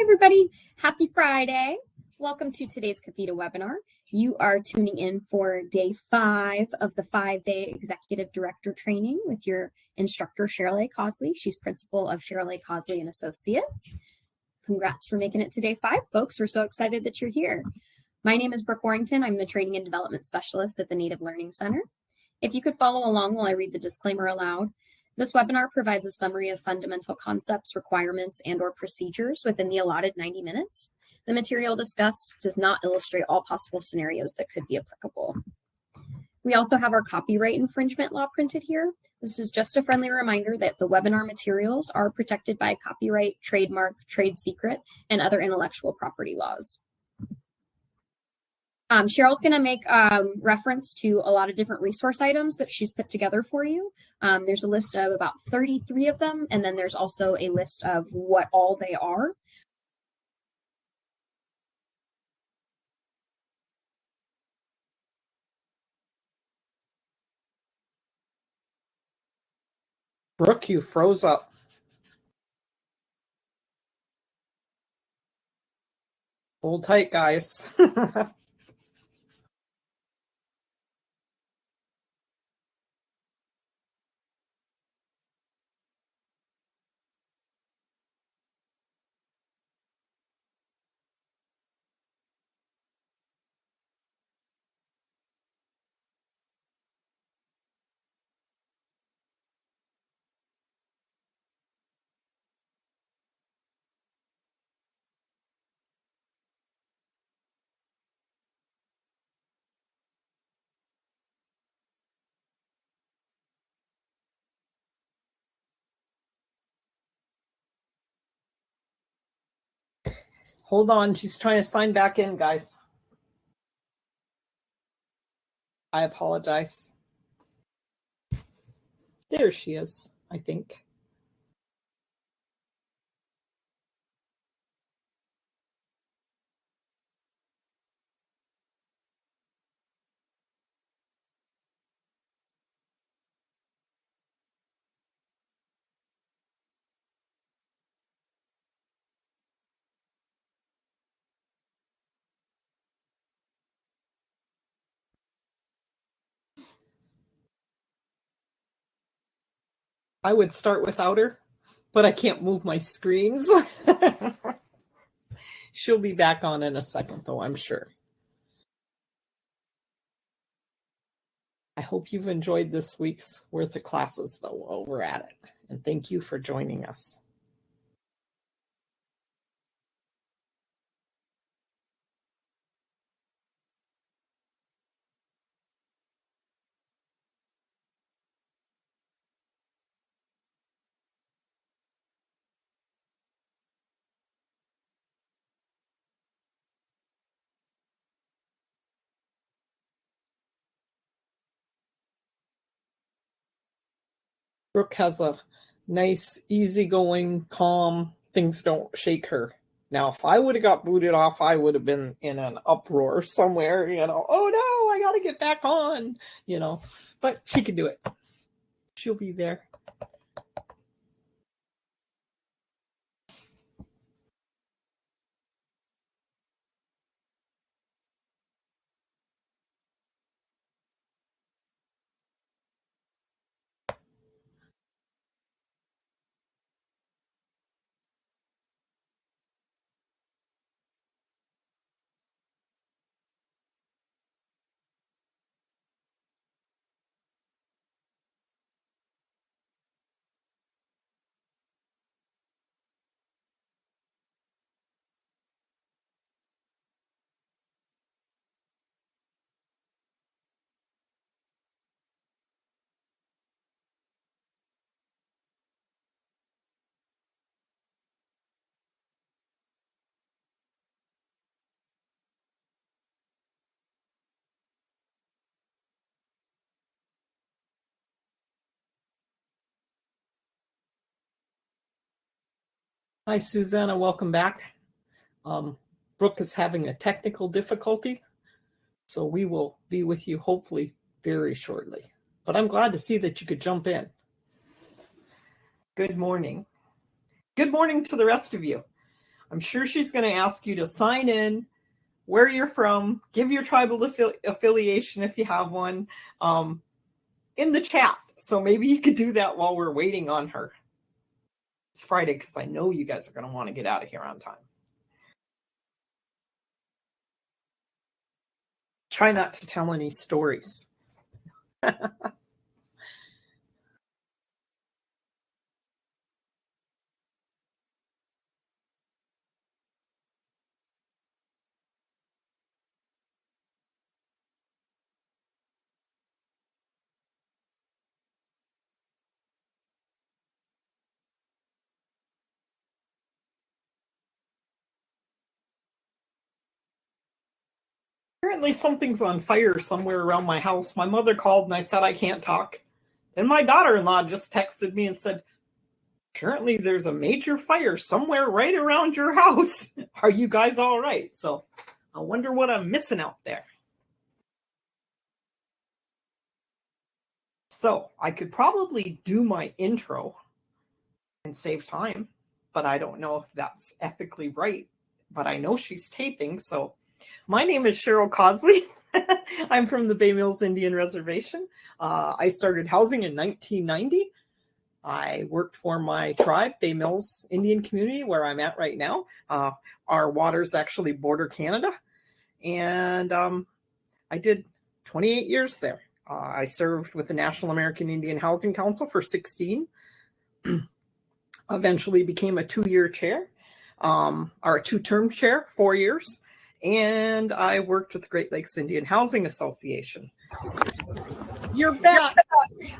everybody. Happy Friday. Welcome to today's Catheta webinar. You are tuning in for day 5 of the 5-day executive director training with your instructor, Cheryl A. Cosley. She's principal of Cheryl A. Cosley and Associates. Congrats for making it to day 5, folks. We're so excited that you're here. My name is Brooke Warrington. I'm the Training and Development Specialist at the Native Learning Center. If you could follow along while I read the disclaimer aloud. This webinar provides a summary of fundamental concepts, requirements, and/or procedures within the allotted 90 minutes. The material discussed does not illustrate all possible scenarios that could be applicable. We also have our copyright infringement law printed here. This is just a friendly reminder that the webinar materials are protected by copyright, trademark, trade secret, and other intellectual property laws. Cheryl's going to make reference to a lot of different resource items that she's put together for you. There's a list of about 33 of them, and then there's also a list of what all they are. Brooke, you froze up. Hold tight, guys. Hold on, she's trying to sign back in, guys. I apologize. There she is, I think. I would start without her, but I can't move my screens. She'll be back on in a second, though, I'm sure. I hope you've enjoyed this week's worth of classes, though, while we're at it. And thank you for joining us. Brooke has a nice, easygoing, calm, things don't shake her. Now, if I would have got booted off, I would have been in an uproar somewhere, oh no, I got to get back on, but she can do it. She'll be there. Hi, Susanna. Welcome back. Brooke is having a technical difficulty, so we will be with you hopefully very shortly. But I'm glad to see that you could jump in. Good morning. Good morning to the rest of you. I'm sure she's going to ask you to sign in, where you're from, give your tribal affiliation if you have one, in the chat. So maybe you could do that while we're waiting on her. It's Friday because I know you guys are going to want to get out of here on time. Try not to tell any stories. Apparently something's on fire somewhere around my house. My mother called and I said I can't talk. Then my daughter-in-law just texted me and said, apparently there's a major fire somewhere right around your house. Are you guys all right? So I wonder what I'm missing out there. So I could probably do my intro and save time, but I don't know if that's ethically right. But I know she's taping, so my name is Cheryl Cosley. I'm from the Bay Mills Indian Reservation. I started housing in 1990. I worked for my tribe, Bay Mills Indian Community, where I'm at right now. Our waters actually border Canada. And I did 28 years there. I served with the National American Indian Housing Council for 16. Eventually became a 2-year chair, or a 2-term chair, 4 years. And I worked with the Great Lakes Indian Housing Association. You're back.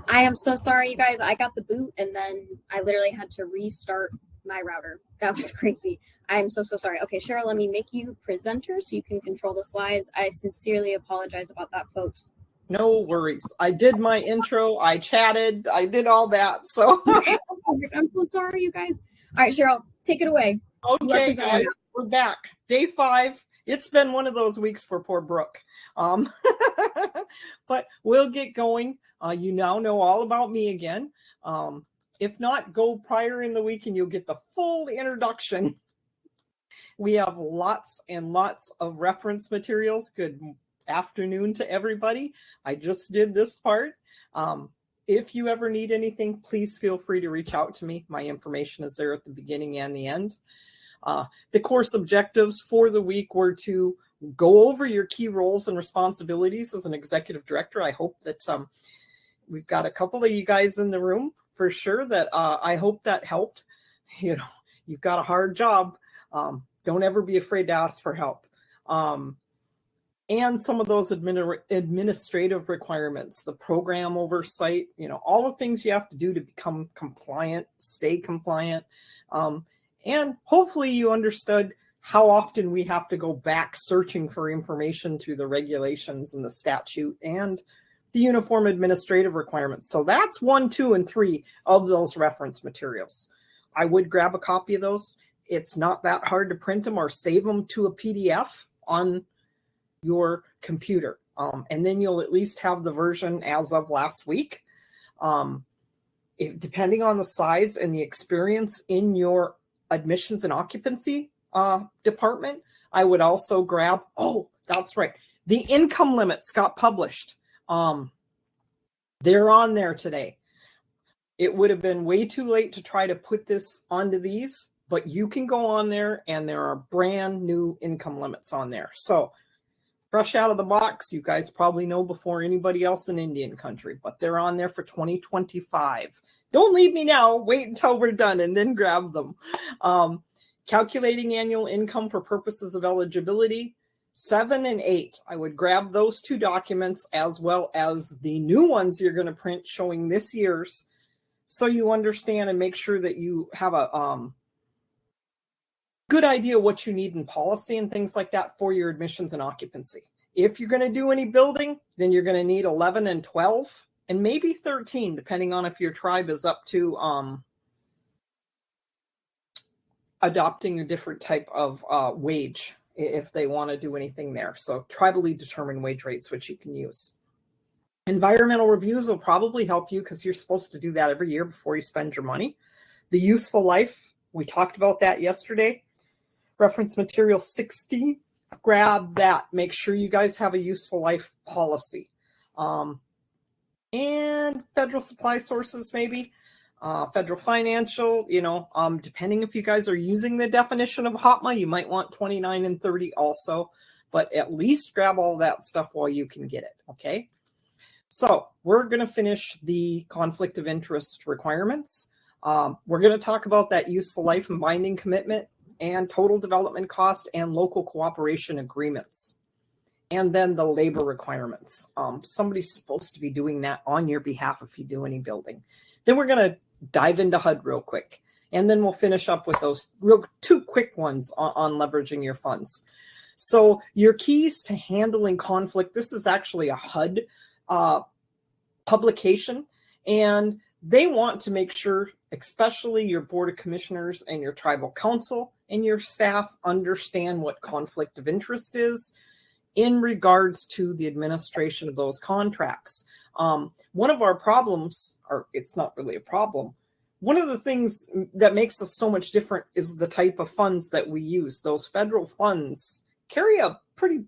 I am so sorry, you guys. I got the boot and then I literally had to restart my router. That was crazy. I'm so sorry. Okay, Cheryl, let me make you presenter so you can control the slides. I sincerely apologize about that, folks. No worries. I did my intro. I chatted. I did all that. So I'm so sorry, you guys. All right, Cheryl, take it away. Okay, guys, we're back. Day 5. It's been one of those weeks for poor Brooke. But we'll get going. You now know all about me again. If not, go prior in the week and you'll get the full introduction. We have lots and lots of reference materials. Good afternoon to everybody. I just did this part. If you ever need anything, please feel free to reach out to me. My information is there at the beginning and the end. The course objectives for the week were to go over your key roles and responsibilities as an executive director. I hope that we've got a couple of you guys in the room for sure that I hope that helped. You know, you've got a hard job. Don't ever be afraid to ask for help. And some of those administrative requirements, the program oversight, you know, all the things you have to do to become compliant, stay compliant. And hopefully you understood how often we have to go back searching for information through the regulations and the statute and the uniform administrative requirements. So that's 1, 2, and 3 of those reference materials. I would grab a copy of those. It's not that hard to print them or save them to a PDF on your computer. And then you'll at least have the version as of last week. Depending on the size and the experience in your admissions and occupancy department, I would also grab, oh, that's right, the income limits got published. They're on there today. It would have been way too late to try to put this onto these, but you can go on there and there are brand new income limits on there. So fresh out of the box, you guys probably know before anybody else in Indian country, but they're on there for 2025. Don't leave me now. Wait until we're done and then grab them. Calculating annual income for purposes of eligibility, 7 and 8. I would grab those 2 documents as well as the new ones you're going to print showing this year's, so you understand and make sure that you have a good idea what you need in policy and things like that for your admissions and occupancy. If you're going to do any building, then you're going to need 11 and 12 and maybe 13, depending on if your tribe is up to adopting a different type of wage if they want to do anything there. So tribally determined wage rates, which you can use. Environmental reviews will probably help you because you're supposed to do that every year before you spend your money. The useful life, we talked about that yesterday. Reference material 60, grab that. Make sure you guys have a useful life policy. And federal supply sources, maybe. Federal financial, depending if you guys are using the definition of HOTMA, you might want 29 and 30 also, but at least grab all that stuff while you can get it, okay? So we're going to finish the conflict of interest requirements. We're going to talk about that useful life and binding commitment and total development cost and local cooperation agreements. And then the labor requirements. Somebody's supposed to be doing that on your behalf if you do any building. Then we're going to dive into HUD real quick. And then we'll finish up with those two quick ones on leveraging your funds. So your keys to handling conflict, this is actually a HUD publication. And they want to make sure, especially your Board of Commissioners and your Tribal Council and your staff, understand what conflict of interest is in regards to the administration of those contracts. One of our problems, or it's not really a problem, one of the things that makes us so much different is the type of funds that we use. Those federal funds carry a pretty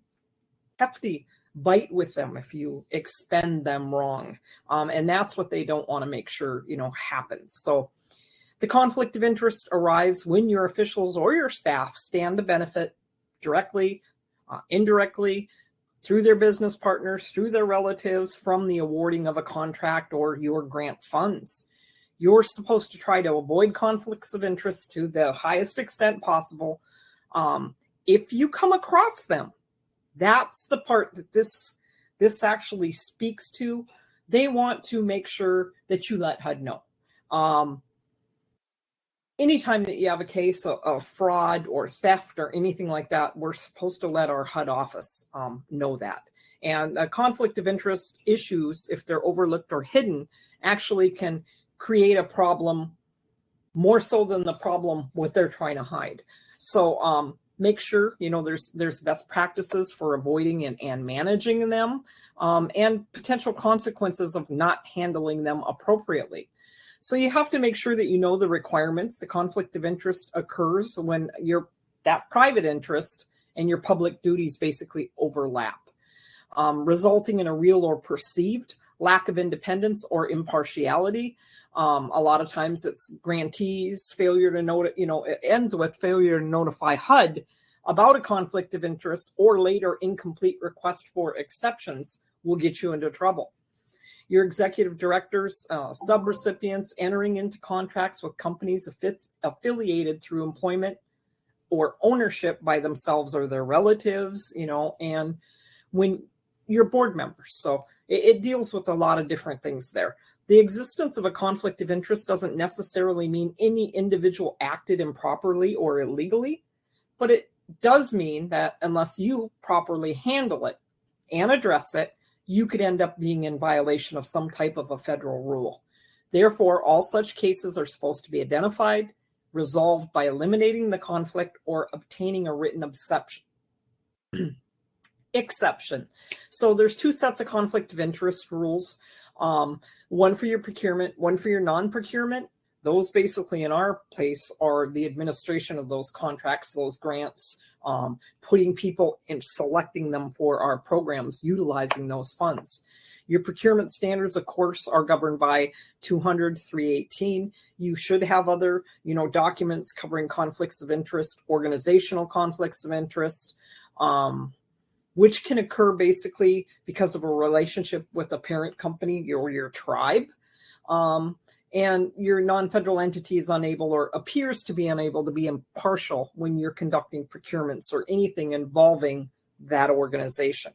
hefty bite with them if you expend them wrong. And that's what they don't want to make sure, happens. So the conflict of interest arrives when your officials or your staff stand to benefit directly, indirectly, through their business partners, through their relatives, from the awarding of a contract or your grant funds. You're supposed to try to avoid conflicts of interest to the highest extent possible. If you come across them, that's the part that this actually speaks to. They want to make sure that you let HUD know. Anytime that you have a case of fraud or theft or anything like that, we're supposed to let our HUD office know that. And conflict of interest issues, if they're overlooked or hidden, actually can create a problem more so than the problem what they're trying to hide. So make sure, there's best practices for avoiding and managing them, and potential consequences of not handling them appropriately. So you have to make sure that you know the requirements. The conflict of interest occurs when that private interest and your public duties basically overlap, resulting in a real or perceived lack of independence or impartiality. A lot of times it's grantees failure to it ends with failure to notify HUD about a conflict of interest, or later incomplete request for exceptions will get you into trouble. Your executive directors, subrecipients entering into contracts with companies affiliated through employment or ownership by themselves or their relatives, and when your board members. So it deals with a lot of different things there. The existence of a conflict of interest doesn't necessarily mean any individual acted improperly or illegally, but it does mean that unless you properly handle it and address it, you could end up being in violation of some type of a federal rule. Therefore, all such cases are supposed to be identified, resolved by eliminating the conflict or obtaining a written exception. So there's two sets of conflict of interest rules, one for your procurement, one for your non-procurement. Those basically in our place are the administration of those contracts, those grants, putting people in, selecting them for our programs, utilizing those funds. Your procurement standards, of course, are governed by 200, 318. You should have other, documents covering conflicts of interest, organizational conflicts of interest, which can occur basically because of a relationship with a parent company or your tribe. And your non-federal entity is unable or appears to be unable to be impartial when you're conducting procurements or anything involving that organization.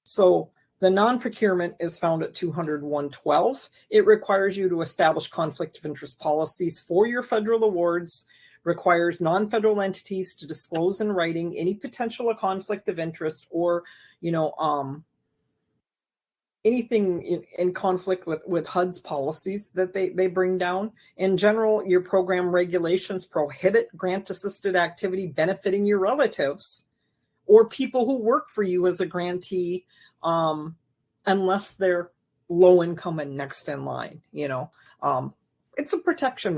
So the non-procurement is found at 201.12. It requires you to establish conflict of interest policies for your federal awards, requires non-federal entities to disclose in writing any potential conflict of interest or, anything in conflict with HUD's policies that they bring down. In general, your program regulations prohibit grant-assisted activity benefiting your relatives or people who work for you as a grantee, unless they're low income and next in line. It's a protection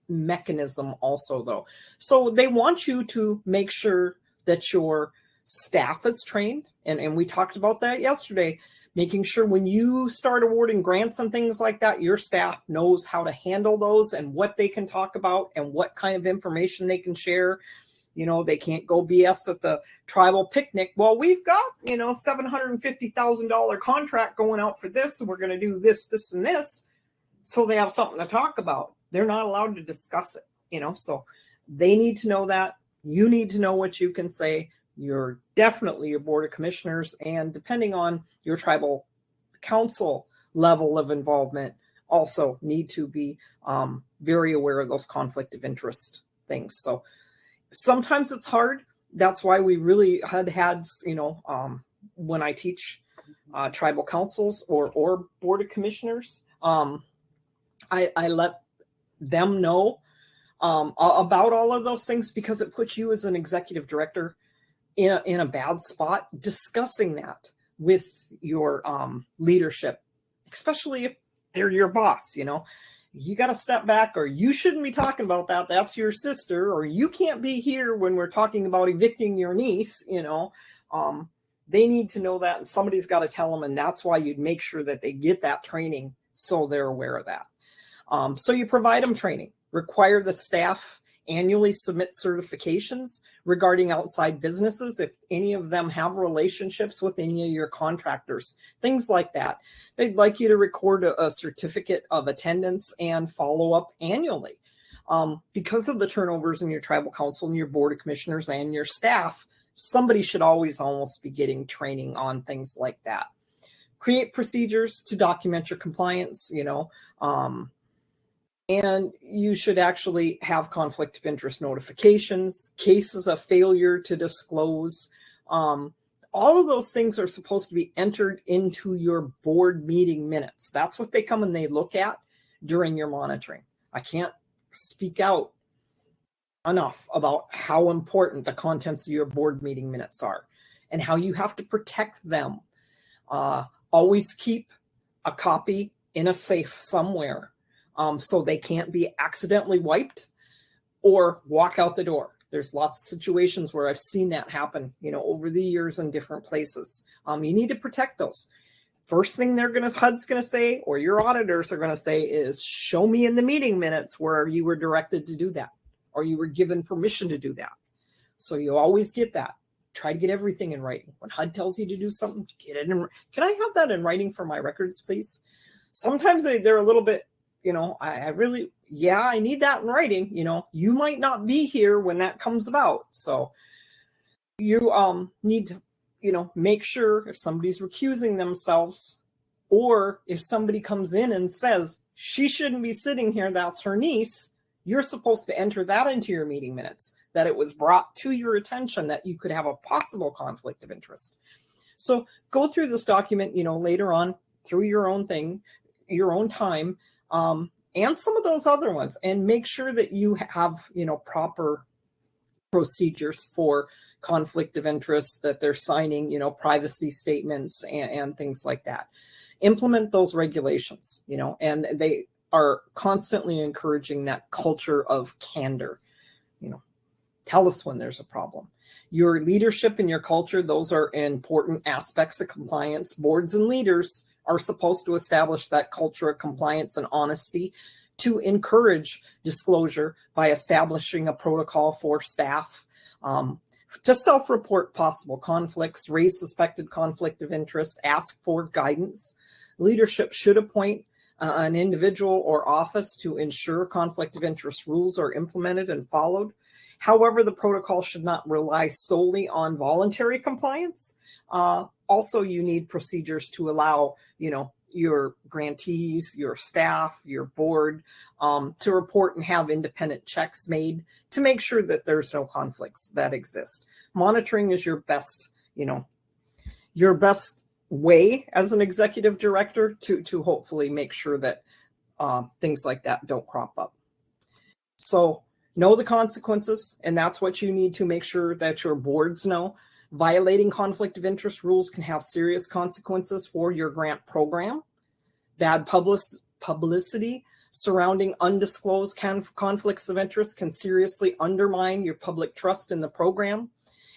mechanism also, though. So they want you to make sure that your staff is trained. And we talked about that yesterday, making sure when you start awarding grants and things like that, your staff knows how to handle those and what they can talk about and what kind of information they can share. You know, they can't go BS at the tribal picnic. Well, we've got, you know, $750,000 contract going out for this, and we're going to do this, this, and this. So they have something to talk about. They're not allowed to discuss it, you know, so they need to know that. You need to know what you can say. You're definitely your board of commissioners, and depending on your tribal council level of involvement, also need to be very aware of those conflict of interest things. So sometimes it's hard. That's why we really had you know, when I teach tribal councils or board of commissioners, I let them know about all of those things, because it puts you as an executive director in a bad spot discussing that with your leadership, especially if they're your boss. You know, you got to step back, or you shouldn't be talking about that. That's your sister, or you can't be here when we're talking about evicting your niece. You know, they need to know that, and somebody's got to tell them. And that's why you'd make sure that they get that training so they're aware of that. So you provide them training, require the staff annually submit certifications regarding outside businesses if any of them have relationships with any of your contractors, things like that. They'd like you to record a certificate of attendance and follow up annually. Because of the turnovers in your tribal council and your board of commissioners and your staff, somebody should always almost be getting training on things like that. Create procedures to document your compliance, you know, and you should actually have conflict of interest notifications, cases of failure to disclose. All of those things are supposed to be entered into your board meeting minutes. That's what they come and they look at during your monitoring. I can't speak out enough about how important the contents of your board meeting minutes are and how you have to protect them. Always keep a copy in a safe somewhere. So they can't be accidentally wiped or walk out the door. There's lots of situations where I've seen that happen, you know, over the years in different places. You need to protect those. First thing HUD's going to say, or your auditors are going to say, is show me in the meeting minutes where you were directed to do that, or you were given permission to do that. So you always get that. Try to get everything in writing. When HUD tells you to do something, get it in. Can I have that in writing for my records, please? Sometimes they're a little bit, you know, I really, yeah, I need that in writing. You know, you might not be here when that comes about. So you need to, you know, make sure if somebody's recusing themselves, or if somebody comes in and says, she shouldn't be sitting here, that's her niece, you're supposed to enter that into your meeting minutes, that it was brought to your attention that you could have a possible conflict of interest. So go through this document, you know, later on through your own thing, your own time, and some of those other ones, and make sure that you have, you know, proper procedures for conflict of interest, that they're signing, you know, privacy statements and things like that. Implement those regulations, you know, and they are constantly encouraging that culture of candor. You know, tell us when there's a problem. Your leadership and your culture, those are important aspects of compliance. Boards and leaders are supposed to establish that culture of compliance and honesty to encourage disclosure by establishing a protocol for staff to self-report possible conflicts, raise suspected conflict of interest, ask for guidance. Leadership should appoint an individual or office to ensure conflict of interest rules are implemented and followed. However, the protocol should not rely solely on voluntary compliance. Also, you need procedures to allow, you know, your grantees, your staff, your board to report and have independent checks made to make sure that there's no conflicts that exist. Monitoring is your best, you know, your best way as an executive director to hopefully make sure that things like that don't crop up. So know the consequences, and that's what you need to make sure that your boards know. Violating conflict of interest rules can have serious consequences for your grant program. Bad publicity surrounding undisclosed conflicts of interest can seriously undermine your public trust in the program,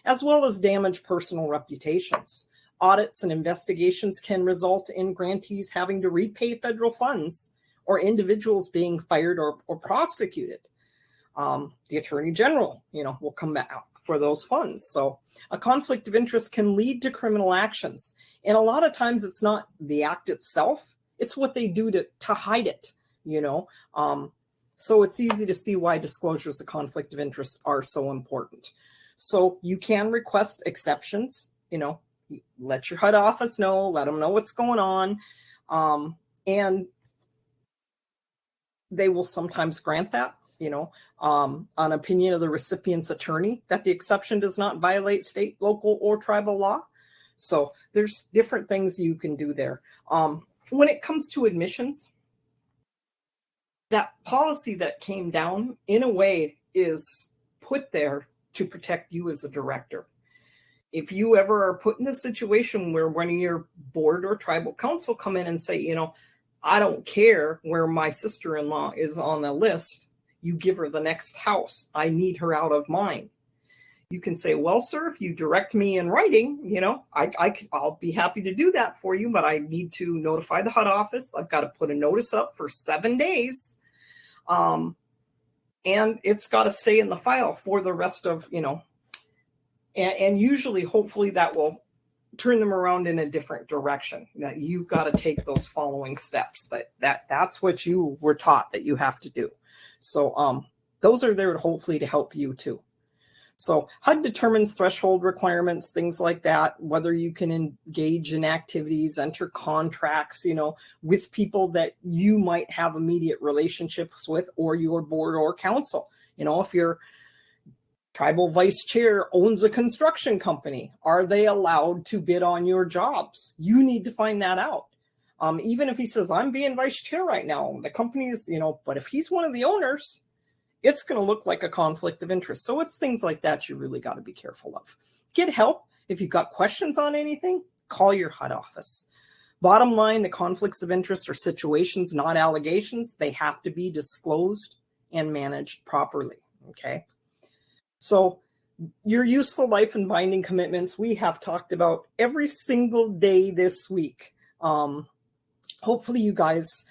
as well as damage personal reputations. Audits and investigations can result in grantees having to repay federal funds or individuals being fired or prosecuted. The Attorney General, will come back for those funds. So a conflict of interest can lead to criminal actions. And a lot of times it's not the act itself, it's what they do to hide it, So it's easy to see why disclosures of conflict of interest are so important. So you can request exceptions, let your HUD office know, let them know what's going on. And they will sometimes grant that, on opinion of the recipient's attorney, that the exception does not violate state, local, or tribal law. So there's different things you can do there. When it comes to admissions, that policy that came down, in a way, is put there to protect you as a director. If you ever are put in a situation where one of your board or tribal council come in and say, I don't care where my sister-in-law is on the list, you give her the next house. I need her out of mine. You can say, well, sir, if you direct me in writing, I'll be happy to do that for you, but I need to notify the HUD office. I've got to put a notice up for 7 days. And it's got to stay in the file for the rest of, and usually, hopefully, that will turn them around in a different direction. That you've got to take those following steps. That's what you were taught that you have to do. So those are there hopefully to help you too. So HUD determines threshold requirements, things like that, whether you can engage in activities, enter contracts, with people that you might have immediate relationships with, or your board or council. If your tribal vice chair owns a construction company, are they allowed to bid on your jobs? You need to find that out. Even if he says, I'm being vice chair right now, the company's, but if he's one of the owners, it's going to look like a conflict of interest. So it's things like that you really got to be careful of. Get help. If you've got questions on anything, call your HUD office. Bottom line, the conflicts of interest are situations, not allegations. They have to be disclosed and managed properly. Okay. So your useful life and binding commitments, we have talked about every single day this week. Hopefully you guys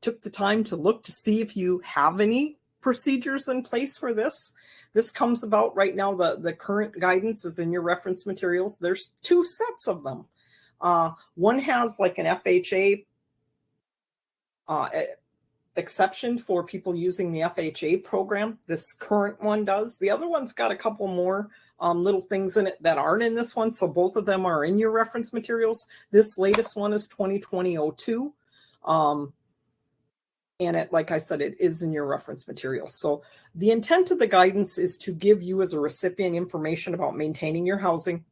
took the time to look to see if you have any procedures in place for this. This comes about right now. The current guidance is in your reference materials. There's 2 sets of them. One has like an FHA exception for people using the FHA program. This current one does. The other one's got a couple more little things in it that aren't in this one. So both of them are in your reference materials. This latest one is 2020-02. And it, like I said, it is in your reference materials. So the intent of the guidance is to give you as a recipient information about maintaining your housing,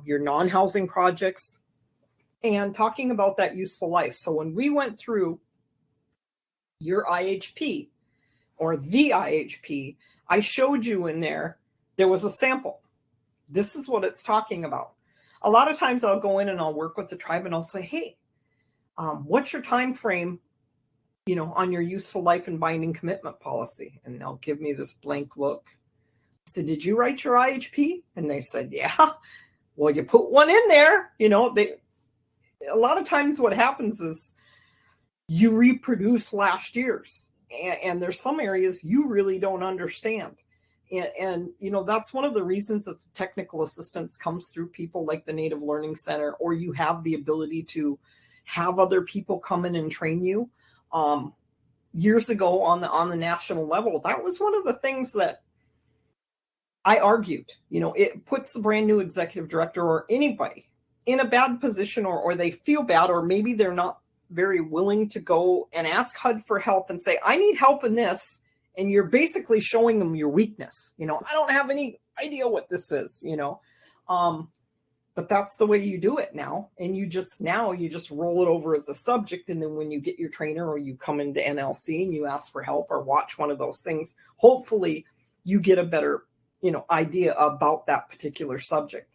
your non-housing projects, and talking about that useful life. So when we went through your IHP or the IHP, I showed you in there was a sample. This is what it's talking about. A lot of times I'll go in and I'll work with the tribe and I'll say, hey, what's your time frame, on your useful life and binding commitment policy? And they'll give me this blank look. I said, did you write your IHP? And they said, yeah. Well, you put one in there. A lot of times what happens is you reproduce last year's, and there's some areas you really don't understand. And that's one of the reasons that the technical assistance comes through people like the Native Learning Center, or you have the ability to have other people come in and train you. Years ago on the national level, that was one of the things that I argued. It puts the brand new executive director or anybody in a bad position, or they feel bad, or maybe they're not very willing to go and ask HUD for help and say, I need help in this. And you're basically showing them your weakness. I don't have any idea what this is, but that's the way you do it now. And you just roll it over as a subject. And then when you get your trainer or you come into NLC and you ask for help or watch one of those things, hopefully you get a better, idea about that particular subject.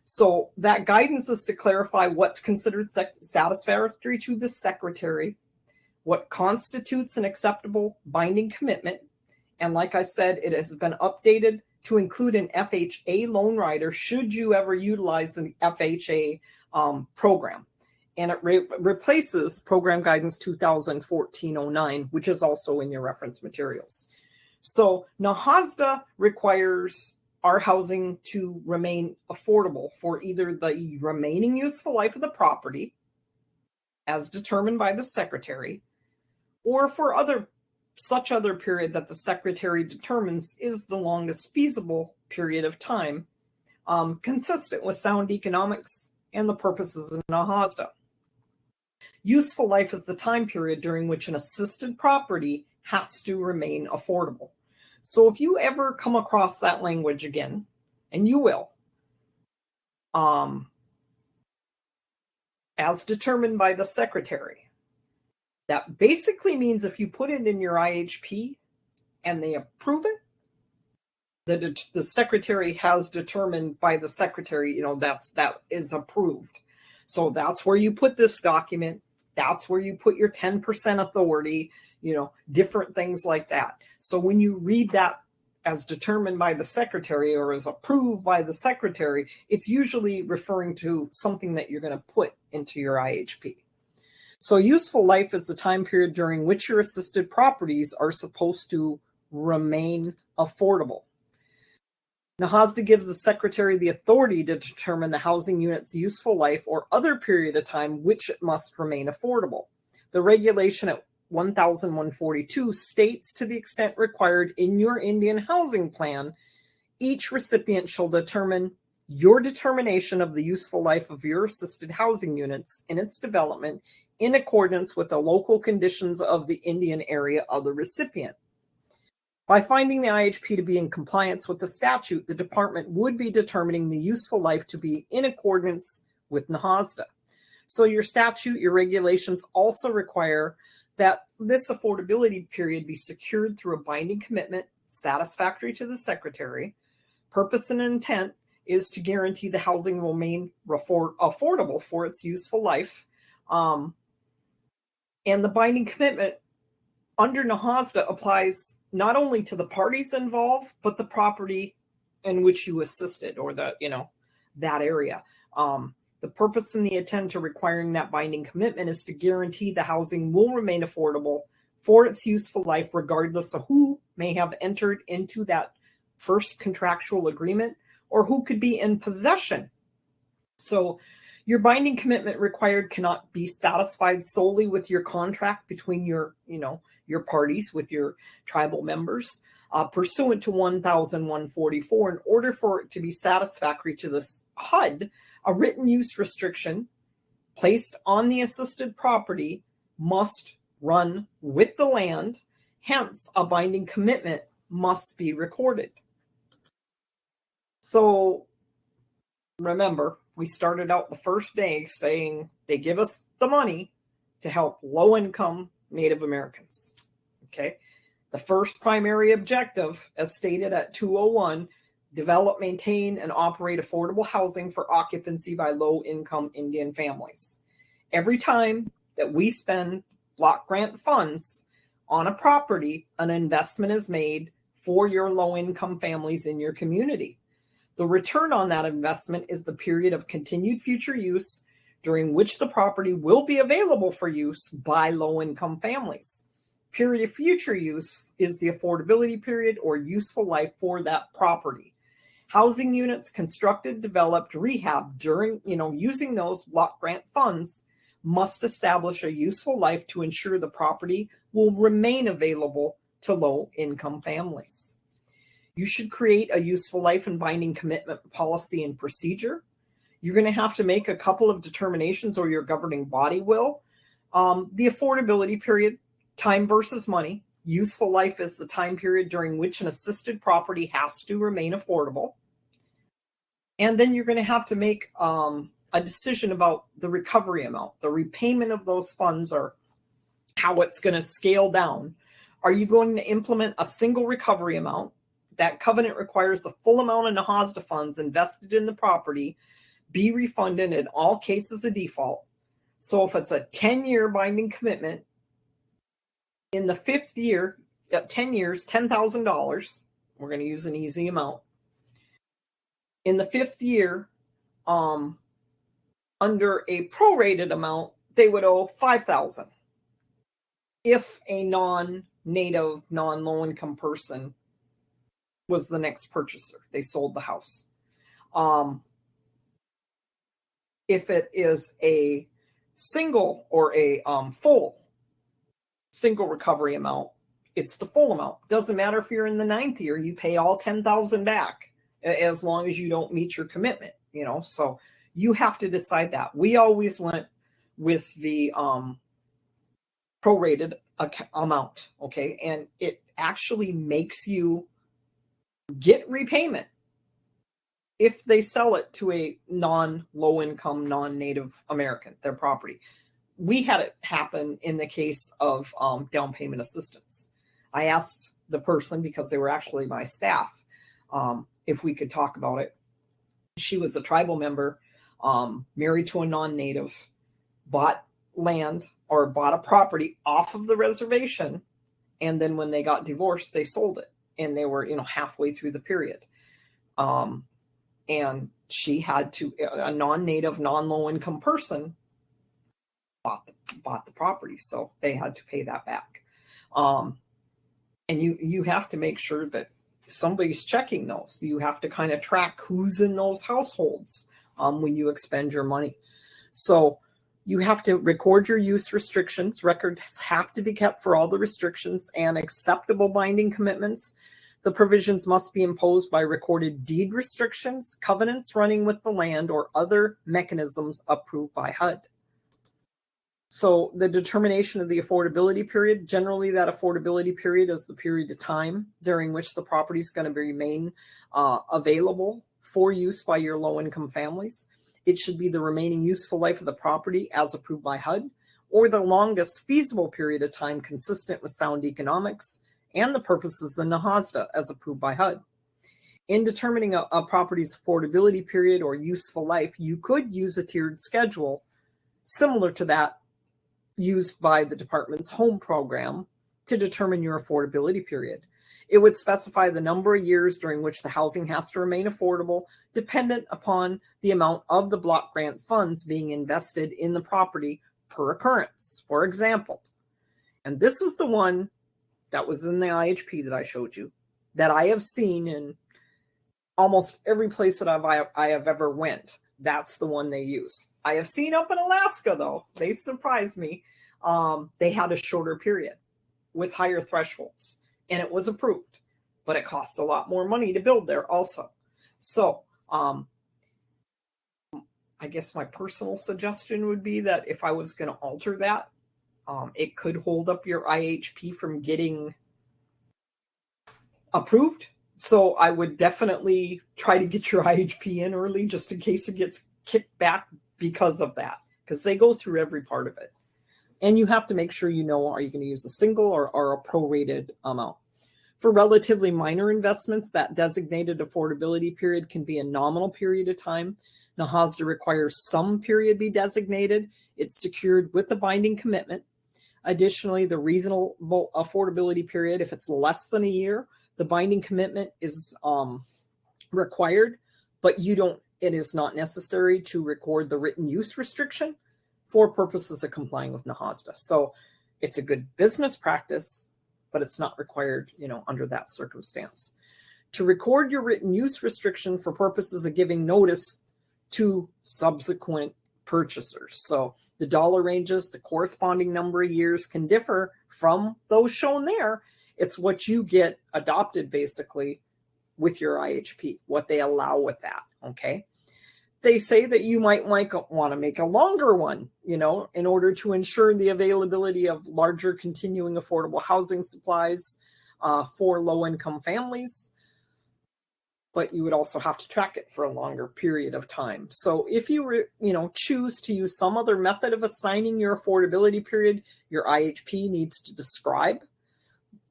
So that guidance is to clarify what's considered satisfactory to the secretary, what constitutes an acceptable binding commitment. And like I said, it has been updated to include an FHA loan rider should you ever utilize the FHA program. And it replaces Program Guidance 2014-09, which is also in your reference materials. So NAHASDA requires our housing to remain affordable for either the remaining useful life of the property, as determined by the Secretary, or for such other period that the Secretary determines is the longest feasible period of time, consistent with sound economics and the purposes of NAHASDA. Useful life is the time period during which an assisted property has to remain affordable. So if you ever come across that language again, and you will, as determined by the Secretary, that basically means if you put it in your IHP and they approve it, the Secretary has determined by the Secretary, that is approved. So that's where you put this document. That's where you put your 10% authority, different things like that. So when you read that as determined by the Secretary or as approved by the Secretary, it's usually referring to something that you're going to put into your IHP. So useful life is the time period during which your assisted properties are supposed to remain affordable. NAHASDA gives the Secretary the authority to determine the housing unit's useful life or other period of time which it must remain affordable. The regulation at 1142 states, to the extent required in your Indian housing plan, each recipient shall determine your determination of the useful life of your assisted housing units in its development in accordance with the local conditions of the Indian area of the recipient. By finding the IHP to be in compliance with the statute, the department would be determining the useful life to be in accordance with NAHASDA. So your statute, your regulations also require that this affordability period be secured through a binding commitment satisfactory to the Secretary. Purpose and intent is to guarantee the housing will remain affordable for its useful life. And the binding commitment under NAHASDA applies not only to the parties involved, but the property in which you assisted or that area. The purpose and the intent to requiring that binding commitment is to guarantee the housing will remain affordable for its useful life, regardless of who may have entered into that first contractual agreement or who could be in possession. So your binding commitment required cannot be satisfied solely with your contract between your parties with your tribal members. Pursuant to 1144, in order for it to be satisfactory to the HUD, a written use restriction placed on the assisted property must run with the land. Hence, a binding commitment must be recorded. So remember, we started out the first day saying they give us the money to help low-income Native Americans. Okay. The first primary objective, as stated at 201, develop, maintain, and operate affordable housing for occupancy by low-income Indian families. Every time that we spend block grant funds on a property, an investment is made for your low-income families in your community. The return on that investment is the period of continued future use during which the property will be available for use by low-income families. Period of future use is the affordability period or useful life for that property. Housing units constructed, developed, rehabbed during, using those block grant funds must establish a useful life to ensure the property will remain available to low-income families. You should create a useful life and binding commitment policy and procedure. You're going to have to make a couple of determinations, or your governing body will. The affordability period, time versus money. Useful life is the time period during which an assisted property has to remain affordable. And then you're going to have to make a decision about the recovery amount, the repayment of those funds, or how it's going to scale down. Are you going to implement a single recovery amount? That covenant requires the full amount of NAHASDA funds invested in the property be refunded in all cases of default. So if it's a 10-year binding commitment, In the 5th year, 10 years, $10,000. We're going to use an easy amount. In the 5th year, under a prorated amount, they would owe $5,000 if a non-native, non-low-income person was the next purchaser. They sold the house. If it is a single or a full single recovery amount, it's the full amount. Doesn't matter if you're in the 9th year, you pay all $10,000 back as long as you don't meet your commitment, you know. So you have to decide that. We always went with the prorated amount, okay? And it actually makes you get repayment if they sell it to a non-low income, non-Native American, their property. We had it happen in the case of down payment assistance. I asked the person, because they were actually my staff, if we could talk about it. She was a tribal member, married to a non-Native, bought land or bought a property off of the reservation, and then when they got divorced, they sold it, and they were, you know, halfway through the period. And she had to, a non-Native, non-low income person bought the property, so they had to pay that back. And you have to make sure that somebody's checking those. You have to kind of track who's in those households when you expend your money. So you have to record your use restrictions. Records have to be kept for all the restrictions and acceptable binding commitments. The provisions must be imposed by recorded deed restrictions, covenants running with the land, or other mechanisms approved by HUD. So the determination of the affordability period, generally that affordability period is the period of time during which the property is going to remain available for use by your low-income families. It should be the remaining useful life of the property as approved by HUD, or the longest feasible period of time consistent with sound economics and the purposes of NAHASDA as approved by HUD. In determining a property's affordability period or useful life, you could use a tiered schedule similar to that used by the department's home program to determine your affordability period. It would specify the number of years during which the housing has to remain affordable, dependent upon the amount of the block grant funds being invested in the property per occurrence. For example, and this is the one that was in the IHP that I showed you, that I have seen in almost every place that I have ever went. That's the one they use. I have seen up in Alaska, though, they surprised me. They had a shorter period with higher thresholds, and it was approved, but it cost a lot more money to build there also. So I guess my personal suggestion would be that if I was going to alter that, it could hold up your IHP from getting approved. So I would definitely try to get your IHP in early, just in case it gets kicked back because of that, because they go through every part of it. And you have to make sure you know, are you going to use a single or a prorated amount? For relatively minor investments, that designated affordability period can be a nominal period of time. NAHASDA requires some period be designated. It's secured with a binding commitment. Additionally, the reasonable affordability period, if it's less than a year, the binding commitment is required, but it is not necessary to record the written use restriction for purposes of complying with NAHASDA. So it's a good business practice, but it's not required, under that circumstance. To record your written use restriction for purposes of giving notice to subsequent purchasers. So the dollar ranges, the corresponding number of years can differ from those shown there. It's what you get adopted basically with your IHP, what they allow with that, okay? They say that you might want to make a longer one, in order to ensure the availability of larger continuing affordable housing supplies for low-income families. But you would also have to track it for a longer period of time. So if you choose to use some other method of assigning your affordability period, your IHP needs to describe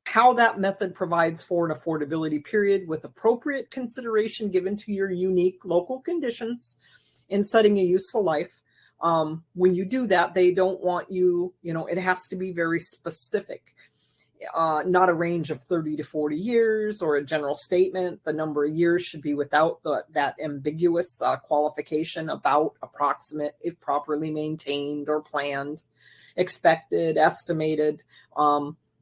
how that method provides for an affordability period with appropriate consideration given to your unique local conditions in setting a useful life. When you do that, they don't want you, it has to be very specific. not a range of 30 to 40 years or a general statement. The number of years should be without that ambiguous qualification about approximate, if properly maintained or planned, expected, estimated.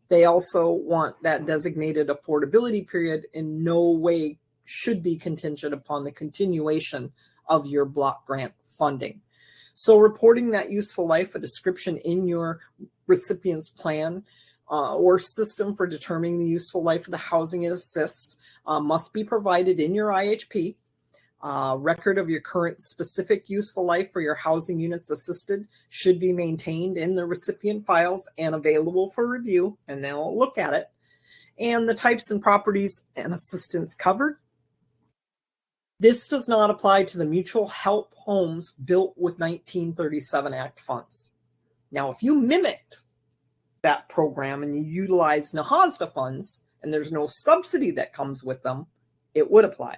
They also want that designated affordability period in no way should be contingent upon the continuation of your block grant funding. So reporting that useful life, a description in your recipient's plan or system for determining the useful life of the housing assist must be provided in your IHP. Record of your current specific useful life for your housing units assisted should be maintained in the recipient files and available for review, and they'll look at it. And the types and properties and assistance covered. This does not apply to the mutual help homes built with 1937 Act funds. Now, if you mimicked that program and you utilize NAHASDA funds and there's no subsidy that comes with them, it would apply.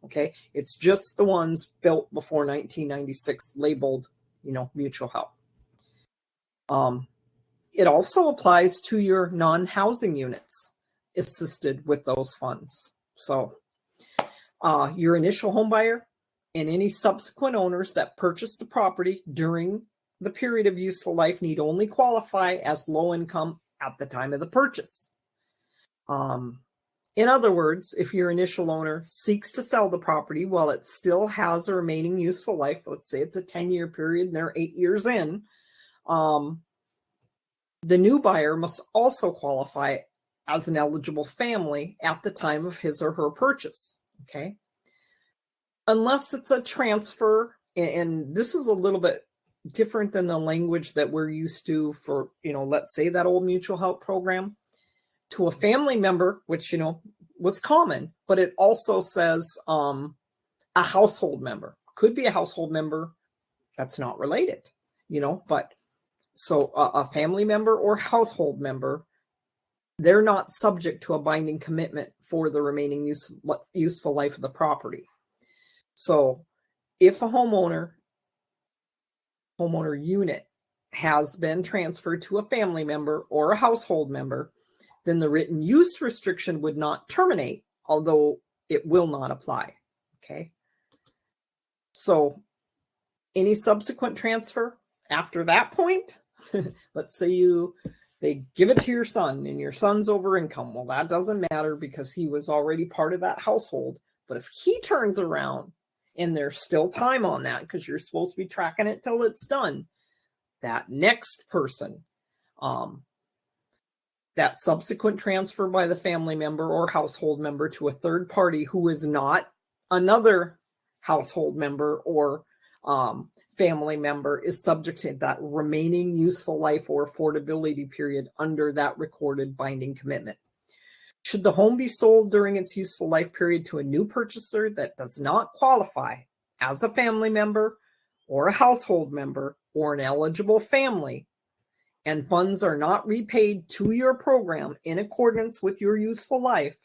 Okay, it's just the ones built before 1996 labeled, mutual help. It also applies to your non-housing units assisted with those funds. So your initial home buyer and any subsequent owners that purchased the property during the period of useful life need only qualify as low income at the time of the purchase. In other words, if your initial owner seeks to sell the property while it still has a remaining useful life, let's say it's a 10-year period and they're 8 years in, the new buyer must also qualify as an eligible family at the time of his or her purchase. Okay, unless it's a transfer, and this is a little bit different than the language that we're used to for, let's say that old mutual help program, to a family member, which, was common, but it also says a household member. Could be a household member that's not related, but so a family member or household member, they're not subject to a binding commitment for the remaining useful life of the property. So if a homeowner unit has been transferred to a family member or a household member, then the written use restriction would not terminate, although it will not apply. Okay. So any subsequent transfer after that point, let's say they give it to your son and your son's over income. Well, that doesn't matter because he was already part of that household. But if he turns around and there's still time on that because you're supposed to be tracking it till it's done, that next person, that subsequent transfer by the family member or household member to a third party who is not another household member or family member is subject to that remaining useful life or affordability period under that recorded binding commitment. Should the home be sold during its useful life period to a new purchaser that does not qualify as a family member or a household member or an eligible family, and funds are not repaid to your program in accordance with your useful life,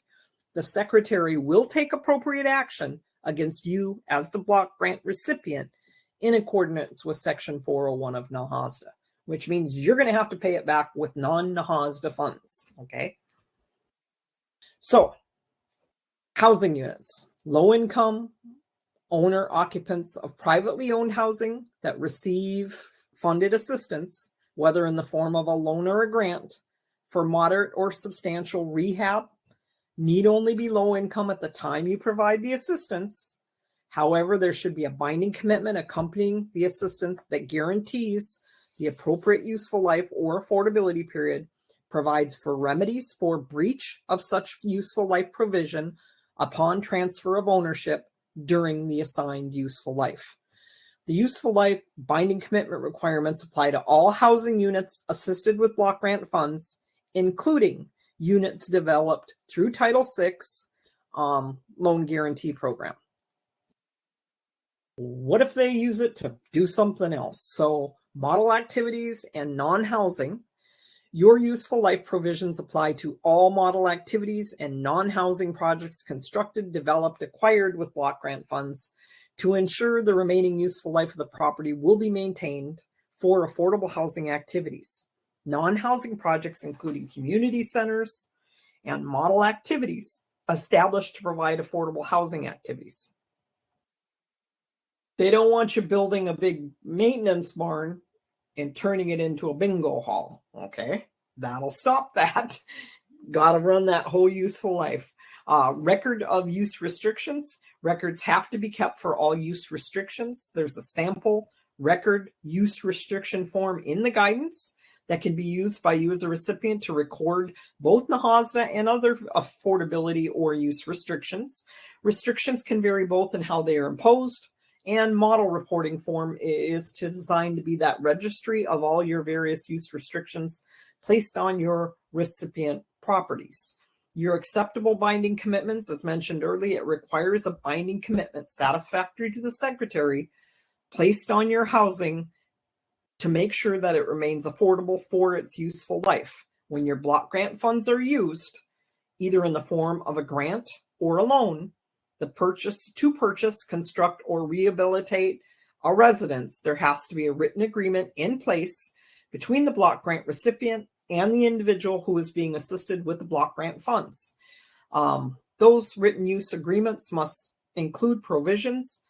the secretary will take appropriate action against you as the block grant recipient in accordance with Section 401 of NAHASDA, which means you're going to have to pay it back with non-NAHASDA funds, okay? So, housing units, low-income owner occupants of privately owned housing that receive funded assistance, whether in the form of a loan or a grant, for moderate or substantial rehab, need only be low income at the time you provide the assistance. However, there should be a binding commitment accompanying the assistance that guarantees the appropriate useful life or affordability period, provides for remedies for breach of such useful life provision upon transfer of ownership during the assigned useful life. The useful life binding commitment requirements apply to all housing units assisted with block grant funds, including units developed through Title VI loan guarantee program. What if they use it to do something else? So model activities and non-housing, your useful life provisions apply to all model activities and non-housing projects constructed, developed, acquired with block grant funds to ensure the remaining useful life of the property will be maintained for affordable housing activities. Non-housing projects including community centers and model activities established to provide affordable housing activities. They don't want you building a big maintenance barn and turning it into a bingo hall. Okay, that'll stop that. Got to run that whole useful life. Record of use restrictions. Records have to be kept for all use restrictions. There's a sample record use restriction form in the guidance that can be used by you as a recipient to record both NAHASDA and other affordability or use restrictions. Restrictions can vary both in how they are imposed, and model reporting form is designed to be that registry of all your various use restrictions placed on your recipient properties. Your acceptable binding commitments, as mentioned earlier, it requires a binding commitment satisfactory to the secretary placed on your housing to make sure that it remains affordable for its useful life. When your block grant funds are used, either in the form of a grant or a loan, to purchase, construct, or rehabilitate a residence, there has to be a written agreement in place between the block grant recipient and the individual who is being assisted with the block grant funds. Those written use agreements must include provisions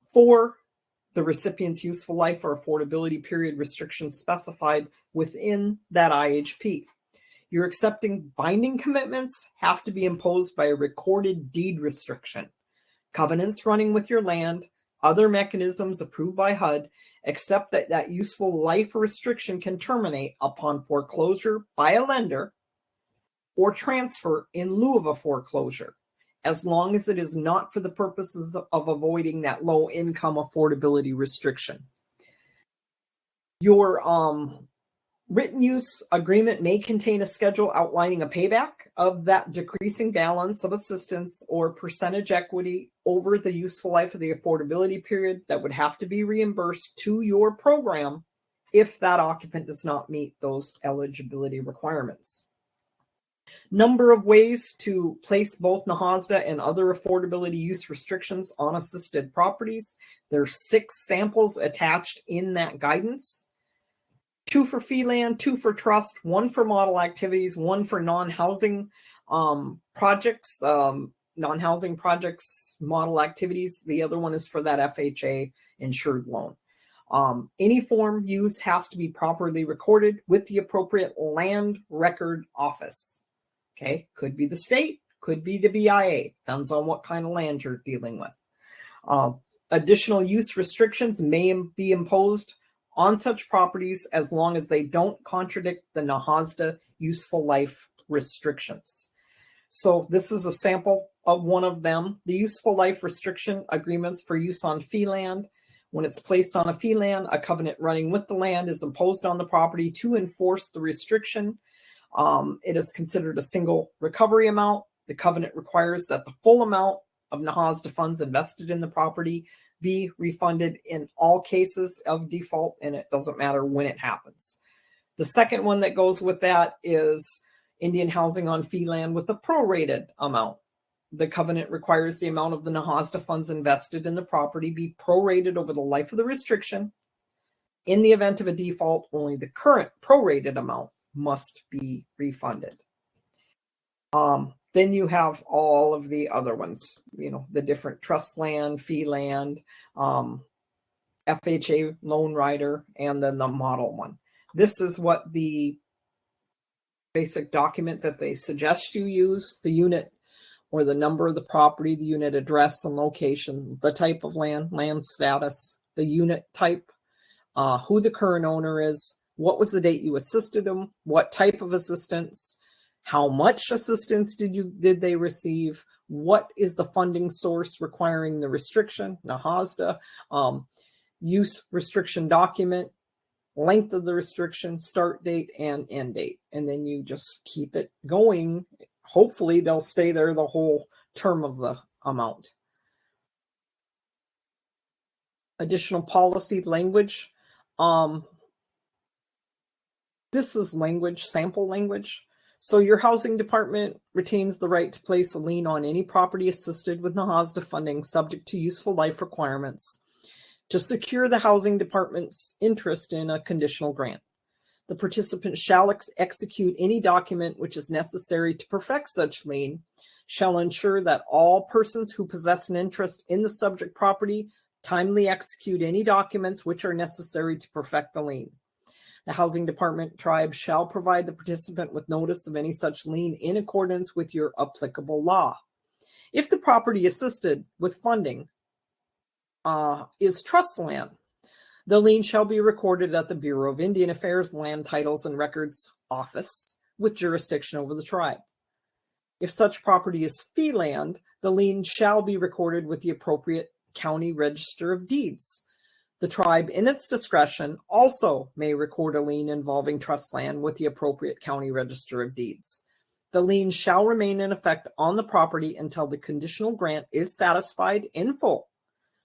for the recipient's useful life or affordability period restrictions specified within that IHP. Your accepting binding commitments have to be imposed by a recorded deed restriction. Covenants running with your land, other mechanisms approved by HUD, except that useful life restriction can terminate upon foreclosure by a lender or transfer in lieu of a foreclosure, as long as it is not for the purposes of avoiding that low income affordability restriction. Your written use agreement may contain a schedule outlining a payback of that decreasing balance of assistance or percentage equity over the useful life of the affordability period that would have to be reimbursed to your program if that occupant does not meet those eligibility requirements. Number of ways to place both NAHASDA and other affordability use restrictions on assisted properties. There's 6 samples attached in that guidance. 2 for fee land, 2 for trust, 1 for model activities, 1 for non-housing projects, non-housing projects, model activities. The other one is for that FHA insured loan. Any form used has to be properly recorded with the appropriate land record office. Okay, could be the state, could be the BIA, depends on what kind of land you're dealing with. Additional use restrictions may be imposed on such properties as long as they don't contradict the NAHASDA useful life restrictions. So this is a sample of one of them. The useful life restriction agreements for use on fee land. When it's placed on a fee land, a covenant running with the land is imposed on the property to enforce the restriction. It is considered a single recovery amount. The covenant requires that the full amount of NAHASDA funds invested in the property be refunded in all cases of default, and it doesn't matter when it happens. The second one that goes with that is Indian housing on fee land with a prorated amount. The covenant requires the amount of the NAHASDA funds invested in the property be prorated over the life of the restriction. In the event of a default, only the current prorated amount must be refunded. Then you have all of the other ones, you know, the different trust land, fee land, FHA loan rider, and then the model one. This is what the basic document that they suggest you use: the unit or the number of the property, the unit address and location, the type of land, land status, the unit type, who the current owner is, what was the date you assisted them, what type of assistance, how much assistance did they receive, what is the funding source requiring the restriction, NAHASDA, use restriction document, length of the restriction, start date and end date. And then you just keep it going. Hopefully they'll stay there the whole term of the amount. Additional policy language. This is language, sample language. So your housing department retains the right to place a lien on any property assisted with NAHASDA funding subject to useful life requirements to secure the housing department's interest in a conditional grant. The participant shall execute any document which is necessary to perfect such lien, shall ensure that all persons who possess an interest in the subject property timely execute any documents which are necessary to perfect the lien. The housing department tribe shall provide the participant with notice of any such lien in accordance with your applicable law. If the property assisted with funding is trust land, the lien shall be recorded at the Bureau of Indian Affairs Land Titles and Records Office with jurisdiction over the tribe. If such property is fee land, the lien shall be recorded with the appropriate county register of deeds. The tribe, in its discretion, also may record a lien involving trust land with the appropriate county register of deeds. The lien shall remain in effect on the property until the conditional grant is satisfied in full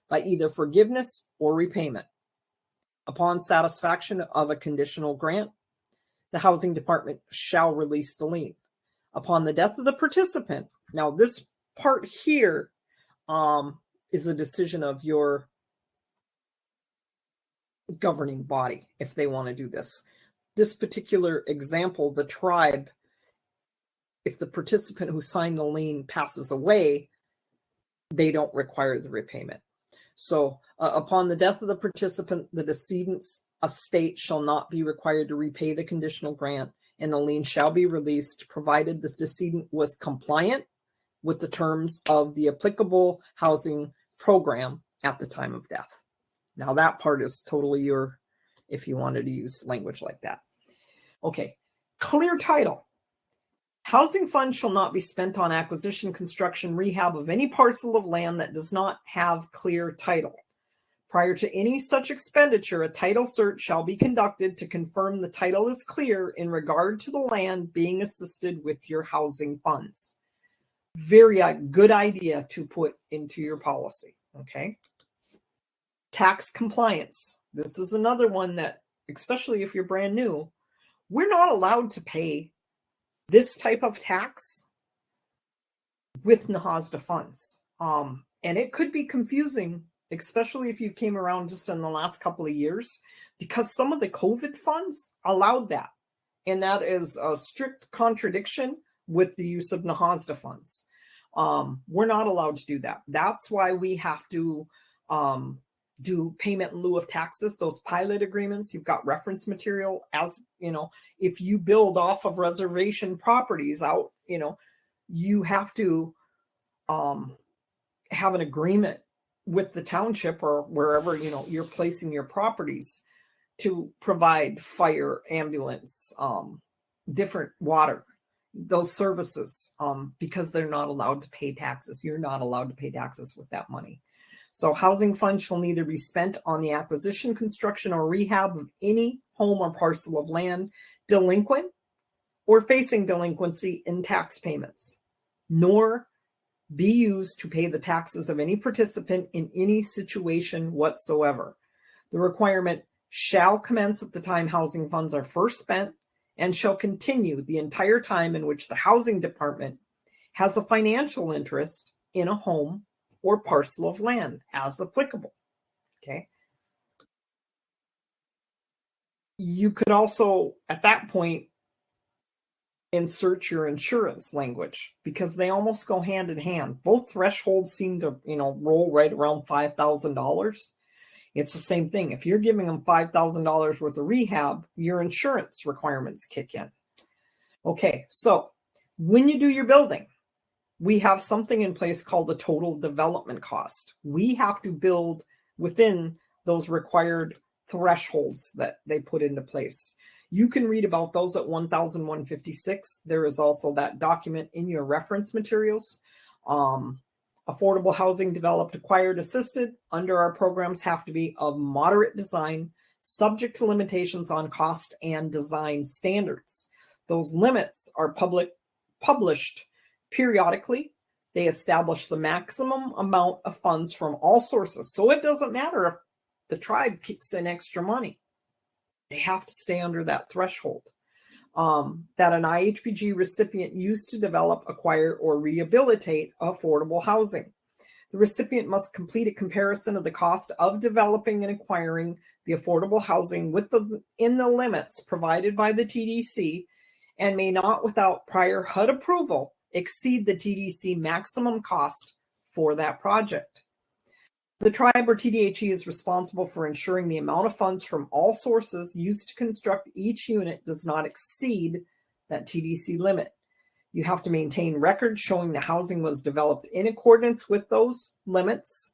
by either forgiveness or repayment. Upon satisfaction of a conditional grant, the housing department shall release the lien. Upon the death of the participant, now this part here is a decision of your governing body if they want to do this. This particular example, the tribe, if the participant who signed the lien passes away, they don't require the repayment. So upon the death of the participant, the decedent's estate shall not be required to repay the conditional grant, and the lien shall be released provided the decedent was compliant with the terms of the applicable housing program at the time of death. Now that part is totally your, if you wanted to use language like that. Okay, clear title. Housing funds shall not be spent on acquisition, construction, rehab of any parcel of land that does not have clear title. Prior to any such expenditure, a title search shall be conducted to confirm the title is clear in regard to the land being assisted with your housing funds. Very good idea to put into your policy, okay? Tax compliance. This is another one that, especially if you're brand new, we're not allowed to pay this type of tax with NAHASDA funds. And it could be confusing, especially if you came around just in the last couple of years, because some of the COVID funds allowed that. And that is a strict contradiction with the use of NAHASDA funds. We're not allowed to do that. That's why we have to do payment in lieu of taxes, those pilot agreements. You've got reference material. As you know, if you build off of reservation properties out, you know, you have to have an agreement with the township or wherever, you know, you're placing your properties to provide fire, ambulance, different water, those services, because they're not allowed to pay taxes. You're not allowed to pay taxes with that money. So housing funds shall neither be spent on the acquisition, construction, or rehab of any home or parcel of land delinquent or facing delinquency in tax payments, nor be used to pay the taxes of any participant in any situation whatsoever. The requirement shall commence at the time housing funds are first spent and shall continue the entire time in which the housing department has a financial interest in a home or parcel of land as applicable. Okay. You could also, at that point, insert your insurance language because they almost go hand in hand. Both thresholds seem to, you know, roll right around $5,000. It's the same thing. If you're giving them $5,000 worth of rehab, your insurance requirements kick in. Okay, so when you do your building, we have something in place called the total development cost. We have to build within those required thresholds that they put into place. You can read about those at 1,156. There is also that document in your reference materials. Affordable housing developed, acquired, assisted under our programs have to be of moderate design, subject to limitations on cost and design standards. Those limits are published periodically. They establish the maximum amount of funds from all sources. So it doesn't matter if the tribe kicks in extra money. They have to stay under that threshold. That an IHPG recipient used to develop, acquire, or rehabilitate affordable housing. The recipient must complete a comparison of the cost of developing and acquiring the the affordable housing in the limits provided by the TDC and may not, without prior HUD approval, exceed the TDC maximum cost for that project. The tribe or TDHE is responsible for ensuring the amount of funds from all sources used to construct each unit does not exceed that TDC limit. You have to maintain records showing the housing was developed in accordance with those limits,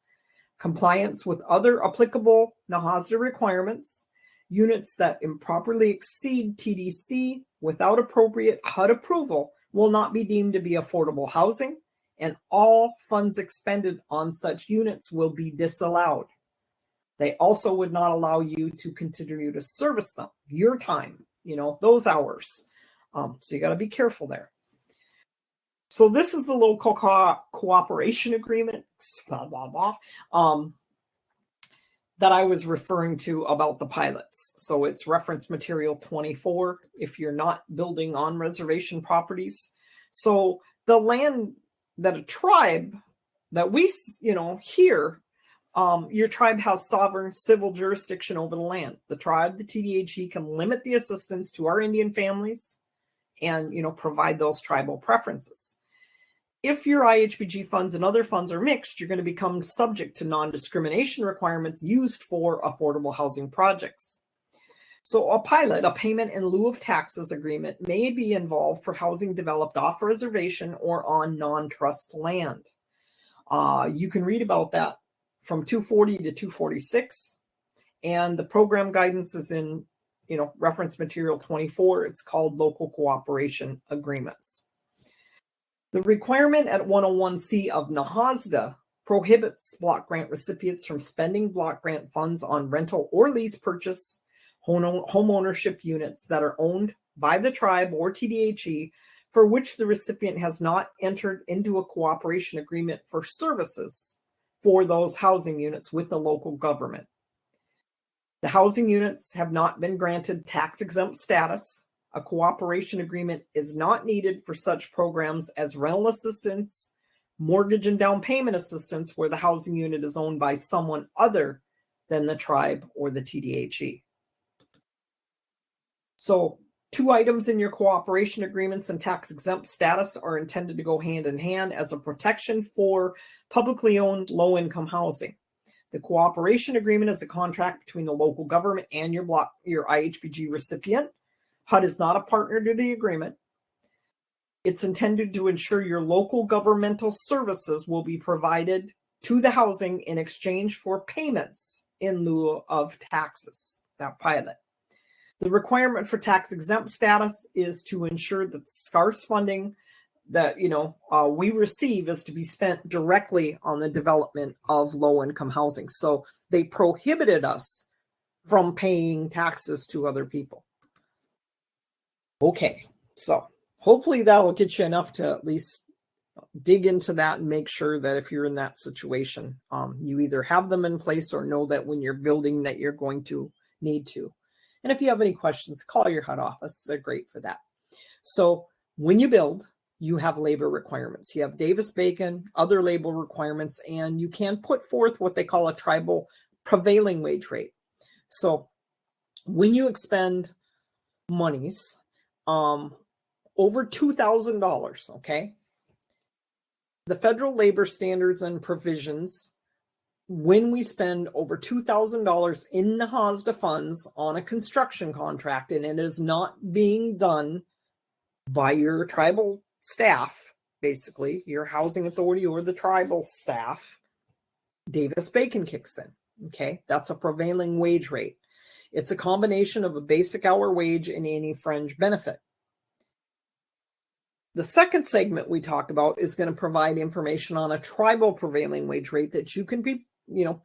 compliance with other applicable NAHASDA requirements, units that improperly exceed TDC without appropriate HUD approval will not be deemed to be affordable housing, and all funds expended on such units will be disallowed. They also would not allow you to continue to service them, your time, those hours. So you got to be careful there. So this is the local cooperation agreement, blah, blah, blah, that I was referring to about the pilots. So it's reference material 24 if you're not building on reservation properties. So the land that a tribe that we, here, your tribe has sovereign civil jurisdiction over the land. The tribe, the TDHE, can limit the assistance to our Indian families and, provide those tribal preferences. If your IHBG funds and other funds are mixed, you're going to become subject to non-discrimination requirements used for affordable housing projects. So a pilot, a payment in lieu of taxes agreement, may be involved for housing developed off reservation or on non-trust land. You can read about that from 240 to 246, and the program guidance is in, reference material 24. It's called local cooperation agreements. The requirement at 101C of NAHASDA prohibits block grant recipients from spending block grant funds on rental or lease purchase home ownership units that are owned by the tribe or TDHE for which the recipient has not entered into a cooperation agreement for services for those housing units with the local government. The housing units have not been granted tax-exempt status. A cooperation agreement is not needed for such programs as rental assistance, mortgage and down payment assistance where the housing unit is owned by someone other than the tribe or the TDHE. So 2 items in your cooperation agreements and tax-exempt status are intended to go hand in hand as a protection for publicly owned low-income housing. The cooperation agreement is a contract between the local government and your IHBG recipient. HUD is not a partner to the agreement. It's intended to ensure your local governmental services will be provided to the housing in exchange for payments in lieu of taxes, that pilot. The requirement for tax-exempt status is to ensure that the scarce funding that we receive is to be spent directly on the development of low-income housing. So they prohibited us from paying taxes to other people. Okay, so hopefully that will get you enough to at least dig into that and make sure that if you're in that situation, you either have them in place or know that when you're building that you're going to need to. And if you have any questions, call your HUD office. They're great for that. So when you build, you have labor requirements. You have Davis-Bacon, other labor requirements, and you can put forth what they call a tribal prevailing wage rate. So when you expend monies, over $2,000, okay? The federal labor standards and provisions, when we spend over $2,000 in NAHASDA funds on a construction contract, and it is not being done by your tribal staff, basically, your housing authority or the tribal staff, Davis-Bacon kicks in, okay? That's a prevailing wage rate. It's a combination of a basic hour wage and any fringe benefit. The second segment we talked about is going to provide information on a tribal prevailing wage rate that you can be,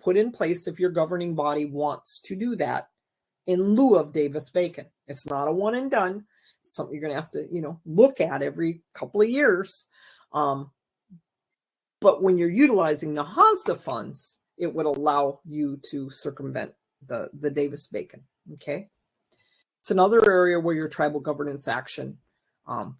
put in place if your governing body wants to do that in lieu of Davis-Bacon. It's not a one and done. It's something you're going to have to, look at every couple of years. But when you're utilizing the NAHASDA funds, it would allow you to circumvent the Davis-Bacon, okay? It's another area where your tribal governance action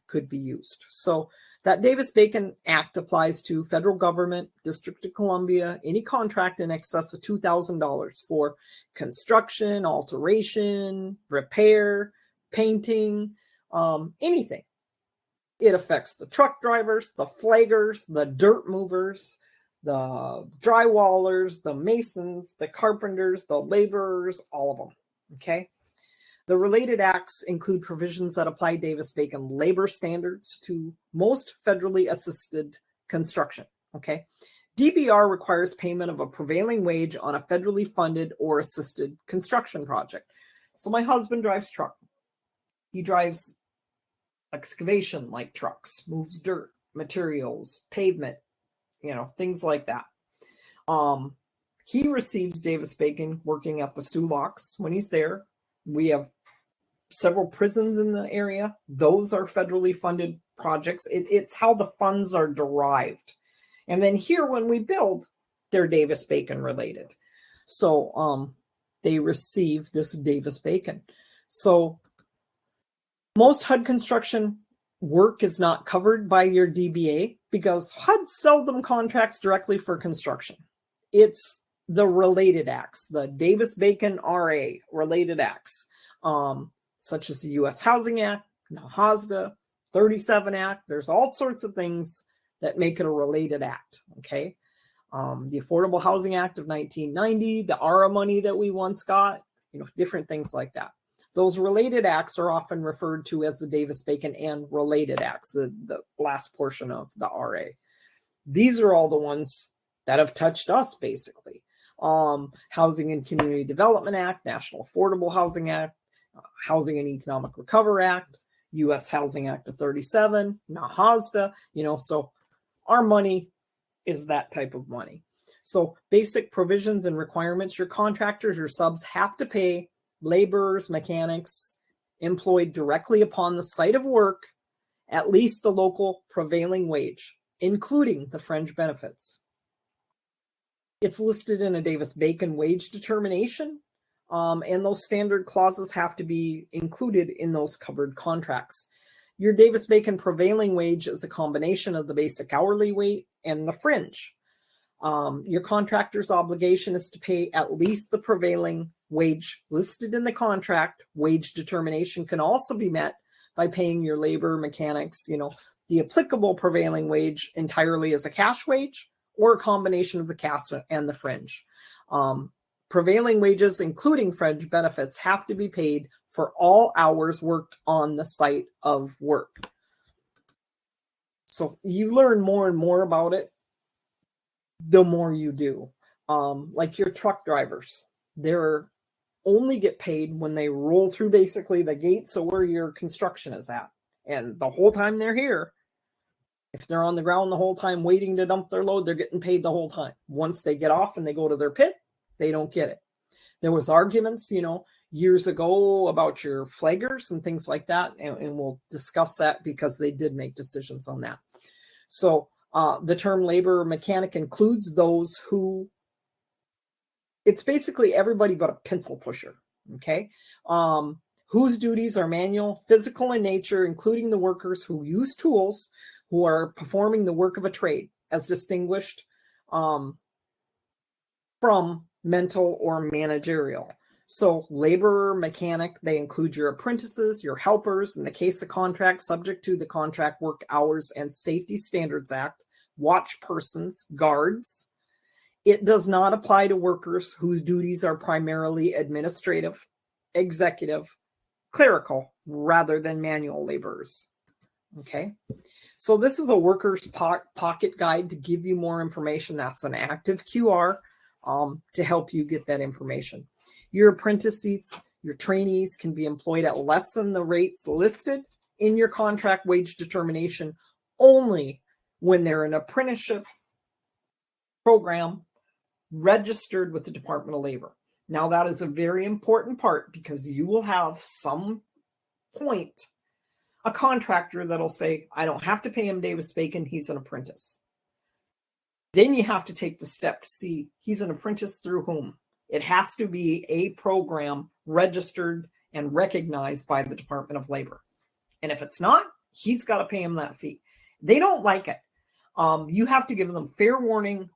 could be used. So That Davis-Bacon Act applies to federal government, District of Columbia, any contract in excess of $2,000 for construction, alteration, repair, painting, anything. It affects the truck drivers, the flaggers, the dirt movers, the drywallers, the masons, the carpenters, the laborers, all of them, okay? The related acts include provisions that apply Davis-Bacon labor standards to most federally assisted construction, okay? DBR requires payment of a prevailing wage on a federally funded or assisted construction project. So my husband drives truck. He drives excavation like trucks, moves dirt, materials, pavement, things like that. He receives Davis-Bacon working at the Sulaks when he's there. We have several prisons in the area. Those are federally funded projects. It's how the funds are derived. And then here when we build, they're Davis-Bacon related. So they receive this Davis-Bacon. So most HUD construction work is not covered by your DBA because HUD seldom contracts directly for construction. It's the related acts, the Davis-Bacon RA related acts, such as the U.S. Housing Act, NAHASDA, 37 Act. There's all sorts of things that make it a related act, okay? The Affordable Housing Act of 1990, the ARA money that we once got, different things like that. Those related acts are often referred to as the Davis-Bacon and related acts, the last portion of the RA. These are all the ones that have touched us, basically. Housing and Community Development Act, National Affordable Housing Act, Housing and Economic Recovery Act, U.S. Housing Act of 37, NAHASDA, so our money is that type of money. So basic provisions and requirements, your contractors, your subs have to pay laborers, mechanics employed directly upon the site of work at least the local prevailing wage, including the fringe benefits. It's listed in a Davis-Bacon wage determination, and those standard clauses have to be included in those covered contracts. Your Davis-Bacon prevailing wage is a combination of the basic hourly rate and the fringe. Your contractor's obligation is to pay at least the prevailing wage listed in the contract. Wage determination can also be met by paying your labor, mechanics, the applicable prevailing wage entirely as a cash wage or a combination of the cash and the fringe. Prevailing wages, including fringe benefits, have to be paid for all hours worked on the site of work. So you learn more and more about it the more you do. Like your truck drivers, they're only get paid when they roll through basically the gates of where your construction is at. And the whole time they're here, if they're on the ground the whole time waiting to dump their load, they're getting paid the whole time. Once they get off and they go to their pit, they don't get it. There was arguments, years ago about your flaggers and things like that. And we'll discuss that because they did make decisions on that. So the term labor mechanic includes those who, it's basically everybody but a pencil pusher, okay? Whose duties are manual, physical in nature, including the workers who use tools, who are performing the work of a trade, as distinguished from mental or managerial. So laborer, mechanic, they include your apprentices, your helpers, in the case of contracts subject to the Contract Work Hours and Safety Standards Act, watch persons, guards. It does not apply to workers whose duties are primarily administrative, executive, clerical, rather than manual laborers. Okay, so this is a worker's pocket guide to give you more information. That's an active QR to help you get that information. Your apprentices, your trainees can be employed at less than the rates listed in your contract wage determination only when they're an apprenticeship program registered with the Department of Labor. Now, that is a very important part because you will have some point a contractor that'll say, I don't have to pay him Davis-Bacon, he's an apprentice. Then you have to take the step to see he's an apprentice through whom. It has to be a program registered and recognized by the Department of Labor. And if it's not, he's got to pay him that fee. They don't like it. You have to give them fair warning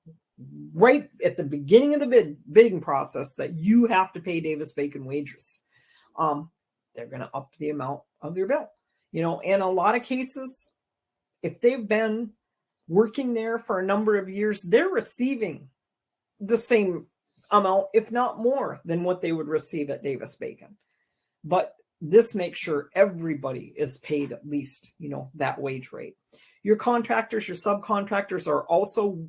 right at the beginning of the bidding process that you have to pay Davis-Bacon wages. They're going to up the amount of your bill. You know, in a lot of cases, if they've been working there for a number of years, they're receiving the same amount, if not more, than what they would receive at Davis-Bacon. But this makes sure everybody is paid at least, you know, that wage rate. Your contractors, your subcontractors are also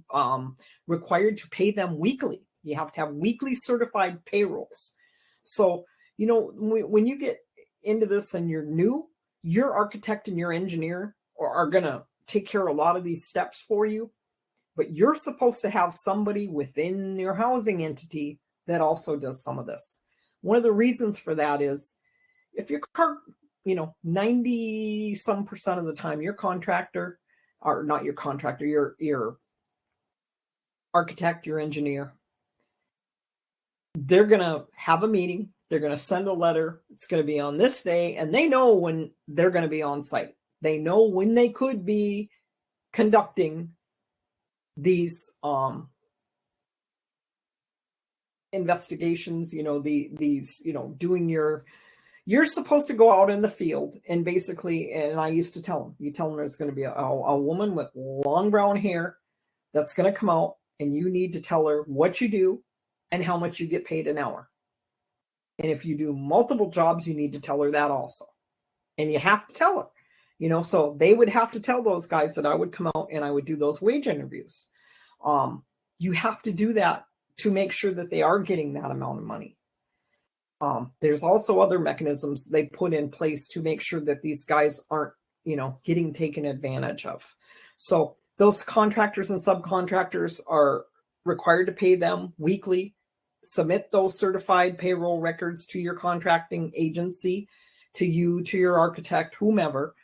required to pay them weekly. You have to have weekly certified payrolls. So, you know, when you get into this and you're new, your architect and your engineer are going to take care of a lot of these steps for you. But you're supposed to have somebody within your housing entity that also does some of this. One of the reasons for that is if your car, you know, 90% of the time, your contractor, or not your contractor, your architect, your engineer, they're going to have a meeting. They're going to send a letter. It's going to be on this day, and they know when they're going to be on site. They know when they could be conducting these investigations, you know, these, you know, doing you're supposed to go out in the field and basically, and I used to tell them, you tell them there's going to be a woman with long brown hair that's going to come out, and you need to tell her what you do and how much you get paid an hour. And if you do multiple jobs, you need to tell her that also. And you have to tell her, you know, so they would have to tell those guys that I would come out and I would do those wage interviews. You have to do that to make sure that they are getting that amount of money. There's also other mechanisms they put in place to make sure that these guys aren't, you know, getting taken advantage of. So those contractors and subcontractors are required to pay them weekly, submit those certified payroll records to your contracting agency, to you, to your architect, whomever.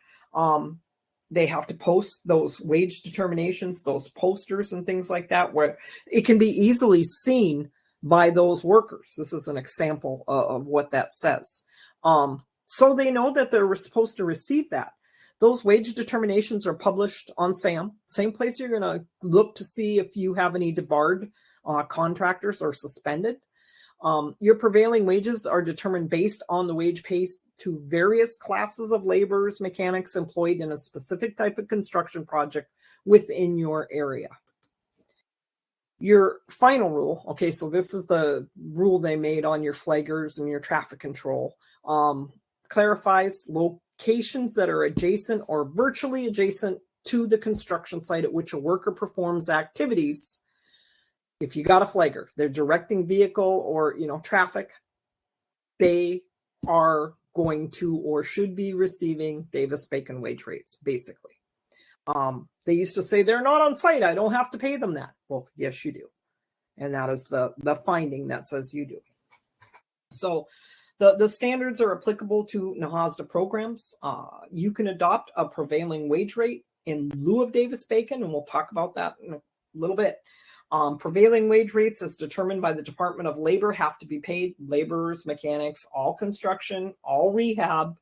They have to post those wage determinations, those posters and things like that, where it can be easily seen by those workers. This is an example of what that says. So they know that they're supposed to receive that. Those wage determinations are published on SAM, same place you're going to look to see if you have any debarred contractors or suspended. Your prevailing wages are determined based on the wage pay to various classes of laborers, mechanics employed in a specific type of construction project within your area. Your final rule, okay, so this is the rule they made on your flaggers and your traffic control, clarifies locations that are adjacent or virtually adjacent to the construction site at which a worker performs activities. If you got a flagger, they're directing vehicle or, you know, traffic, they are going to or should be receiving Davis-Bacon wage rates, basically. They used to say they're not on site, I don't have to pay them that. Well, yes, you do. And that is the finding that says you do. So the standards are applicable to NAHASDA programs. You can adopt a prevailing wage rate in lieu of Davis-Bacon, and we'll talk about that in a little bit. Prevailing wage rates as determined by the Department of Labor have to be paid laborers, mechanics, all construction, all rehab.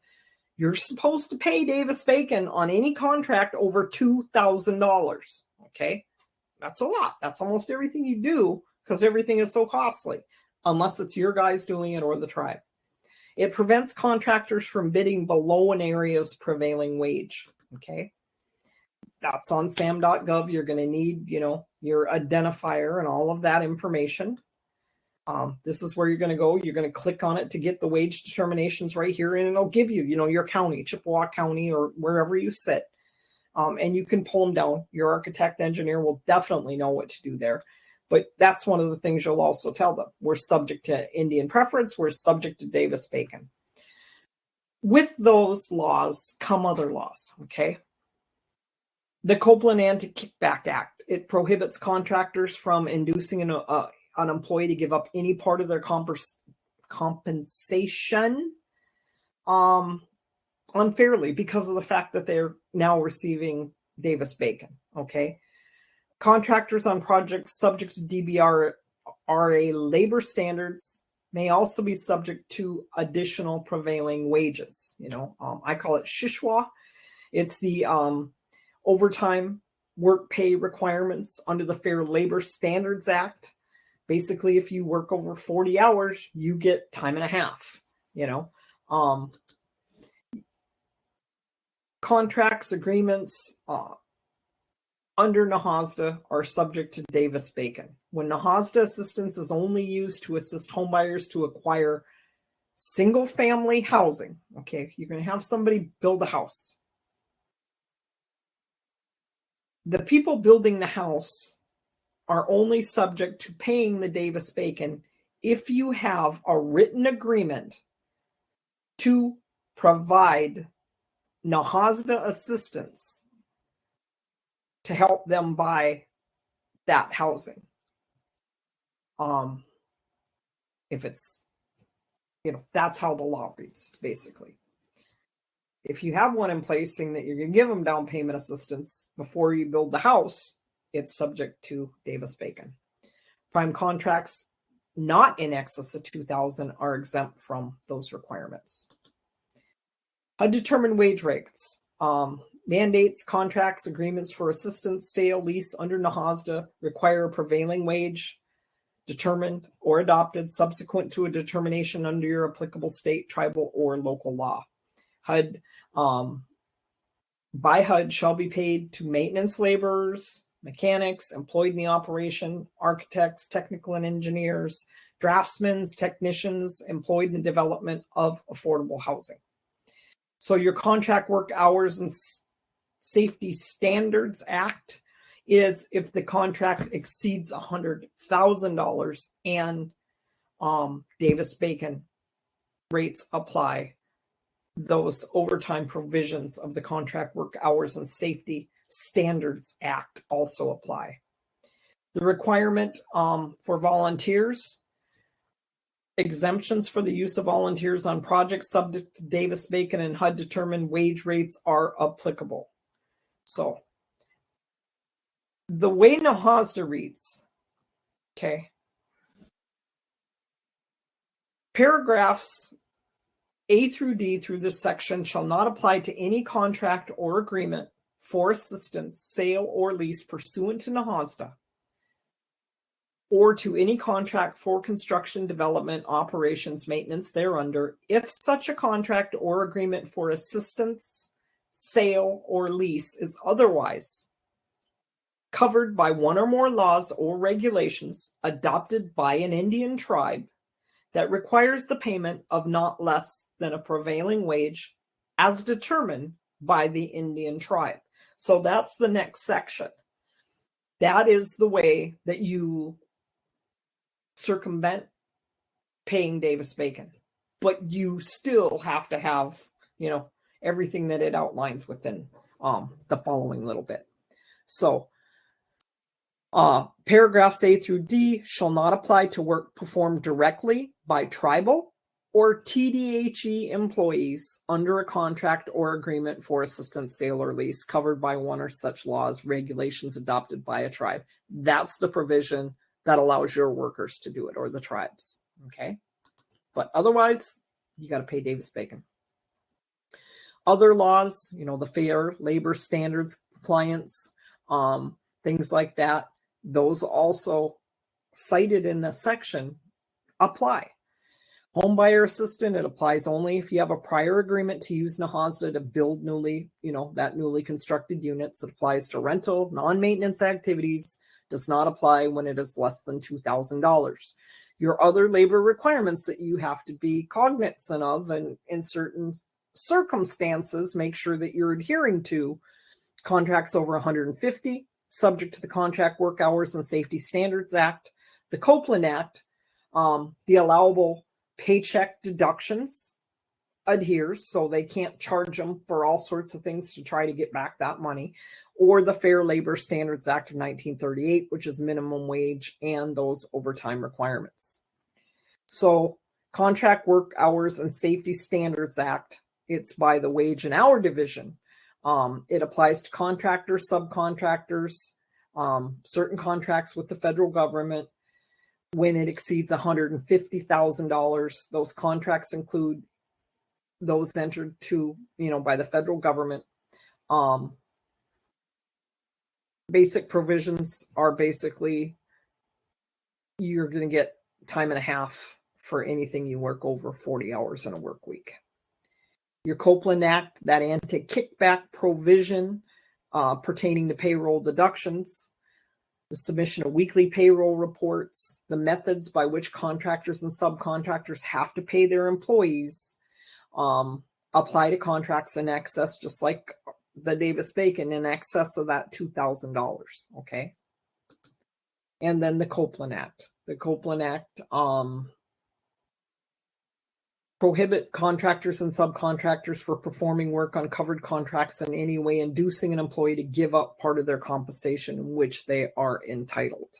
You're supposed to pay Davis-Bacon on any contract over $2,000. Okay, that's a lot. That's almost everything you do because everything is so costly, unless it's your guys doing it or the tribe. It prevents contractors from bidding below an area's prevailing wage. Okay. That's on sam.gov. You're going to need, you know, your identifier and all of that information. This is where you're going to go. You're going to click on it to get the wage determinations right here, and it'll give you, you know, your county, Chippewa County, or wherever you sit. And you can pull them down. Your architect engineer will definitely know what to do there. But that's one of the things you'll also tell them. We're subject to Indian preference. We're subject to Davis-Bacon. With those laws come other laws, okay? The Copeland Anti-Kickback Act, it prohibits contractors from inducing an employee to give up any part of their compensation unfairly because of the fact that they're now receiving Davis-Bacon, okay? Contractors on projects subject to DBRA labor standards may also be subject to additional prevailing wages. You know, I call it Shishwa. It's the overtime work pay requirements under the Fair Labor Standards Act. Basically, if you work over 40 hours, you get time and a half, you know. Contracts, agreements under NAHASDA are subject to Davis-Bacon. When NAHASDA assistance is only used to assist homebuyers to acquire single-family housing, okay, you're going to have somebody build a house. The people building the house are only subject to paying the Davis-Bacon if you have a written agreement to provide NAHASDA assistance to help them buy that housing. If it's, you know, that's how the law reads, basically. If you have one in place saying that you're going to give them down payment assistance before you build the house, it's subject to Davis-Bacon. Prime contracts not in excess of $2,000 are exempt from those requirements. Undetermined wage rates. Mandates, contracts, agreements for assistance, sale, lease under NAHASDA require a prevailing wage determined or adopted subsequent to a determination under your applicable state, tribal, or local law. HUD, by HUD shall be paid to maintenance laborers, mechanics employed in the operation, architects, technical and engineers, draftsmen, technicians employed in the development of affordable housing. So your Contract Work Hours and Safety Standards Act is if the contract exceeds $100,000 and Davis-Bacon rates apply. Those overtime provisions of the Contract Work Hours and Safety Standards Act also apply. The requirement for volunteers, exemptions for the use of volunteers on projects subject to Davis-Bacon and HUD determined wage rates are applicable. So the way NAHASDA reads, okay, paragraphs A through D through this section shall not apply to any contract or agreement for assistance, sale, or lease pursuant to NAHASDA, or to any contract for construction, development, operations, maintenance thereunder, if such a contract or agreement for assistance, sale, or lease is otherwise covered by one or more laws or regulations adopted by an Indian tribe that requires the payment of not less than a prevailing wage as determined by the Indian tribe. So that's the next section. That is the way that you circumvent paying Davis-Bacon, but you still have to have, you know, everything that it outlines within the following little bit. So paragraphs A through D shall not apply to work performed directly by tribal or TDHE employees under a contract or agreement for assistance, sale, or lease covered by one or such laws, regulations adopted by a tribe. That's the provision that allows your workers to do it, or the tribes, okay? But otherwise, you got to pay Davis-Bacon. Other laws, you know, the Fair Labor Standards compliance, things like that, those also cited in the section apply. Homebuyer assistant, it applies only if you have a prior agreement to use NAHASDA to build newly, you know, that newly constructed units. It applies to rental, non-maintenance activities, does not apply when it is less than $2,000. Your other labor requirements that you have to be cognizant of, and in certain circumstances, make sure that you're adhering to contracts over 150, subject to the Contract Work Hours and Safety Standards Act, the Copeland Act, the allowable paycheck deductions adheres, so they can't charge them for all sorts of things to try to get back that money, or the Fair Labor Standards Act of 1938, which is minimum wage and those overtime requirements. So Contract Work Hours and Safety Standards Act, it's by the Wage and Hour Division. It applies to contractors, subcontractors, certain contracts with the federal government. When it exceeds $150,000, those contracts include those entered to, you know, by the federal government, basic provisions are basically you're going to get time and a half for anything you work over 40 hours in a work week. Your Copeland Act, that anti-kickback provision pertaining to payroll deductions, the submission of weekly payroll reports, the methods by which contractors and subcontractors have to pay their employees, apply to contracts in excess, just like the Davis-Bacon, in excess of that $2,000, okay? And then the Copeland Act. The Copeland Act prohibit contractors and subcontractors for performing work on covered contracts in any way inducing an employee to give up part of their compensation in which they are entitled.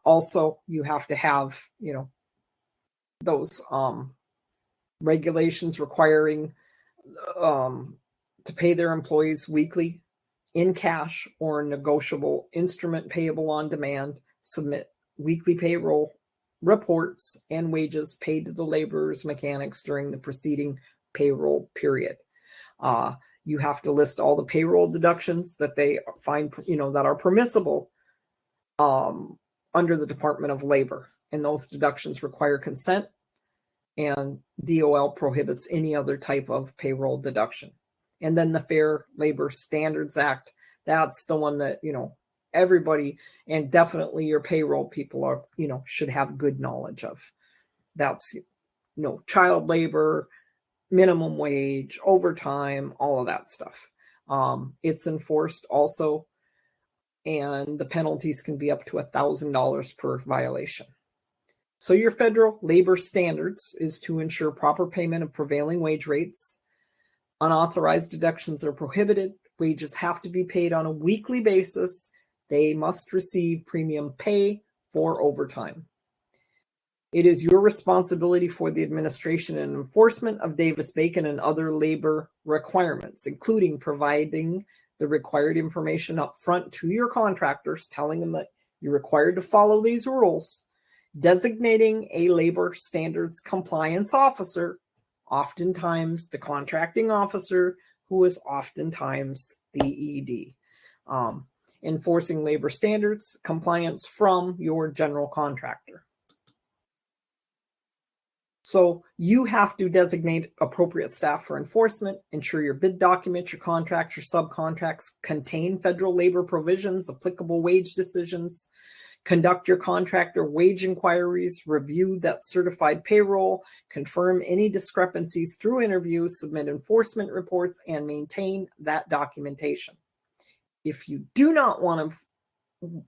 Also, you have to have, you know, those regulations requiring to pay their employees weekly in cash or negotiable instrument payable on demand, submit weekly payroll reports and wages paid to the laborers, mechanics during the preceding payroll period. You have to list all the payroll deductions that they find, you know, that are permissible under the Department of Labor. And those deductions require consent, and DOL prohibits any other type of payroll deduction. And then the Fair Labor Standards Act, that's the one that, you know, everybody, and definitely your payroll people are, you know, should have good knowledge of. That's, you know, child labor, minimum wage, overtime, all of that stuff. It's enforced also, and the penalties can be up to $1,000 per violation. So your federal labor standards is to ensure proper payment of prevailing wage rates. Unauthorized deductions are prohibited. Wages have to be paid on a weekly basis. They must receive premium pay for overtime. It is your responsibility for the administration and enforcement of Davis-Bacon and other labor requirements, including providing the required information up front to your contractors, telling them that you're required to follow these rules, designating a labor standards compliance officer, oftentimes the contracting officer, who is oftentimes the ED. Enforcing labor standards compliance from your general contractor. So you have to designate appropriate staff for enforcement, ensure your bid documents, your contracts, your subcontracts contain federal labor provisions, applicable wage decisions, conduct your contractor wage inquiries, review that certified payroll, confirm any discrepancies through interviews, submit enforcement reports, and maintain that documentation. If you do not want to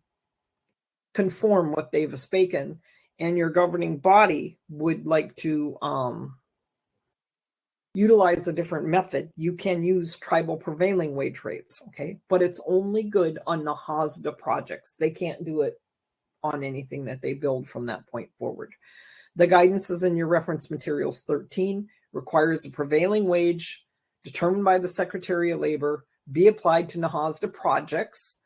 conform with Davis-Bacon and your governing body would like to utilize a different method, you can use tribal prevailing wage rates, okay? But it's only good on NAHASDA projects. They can't do it on anything that they build from that point forward. The guidance is in your reference materials 13, requires a prevailing wage determined by the Secretary of Labor be applied to NAHASDA projects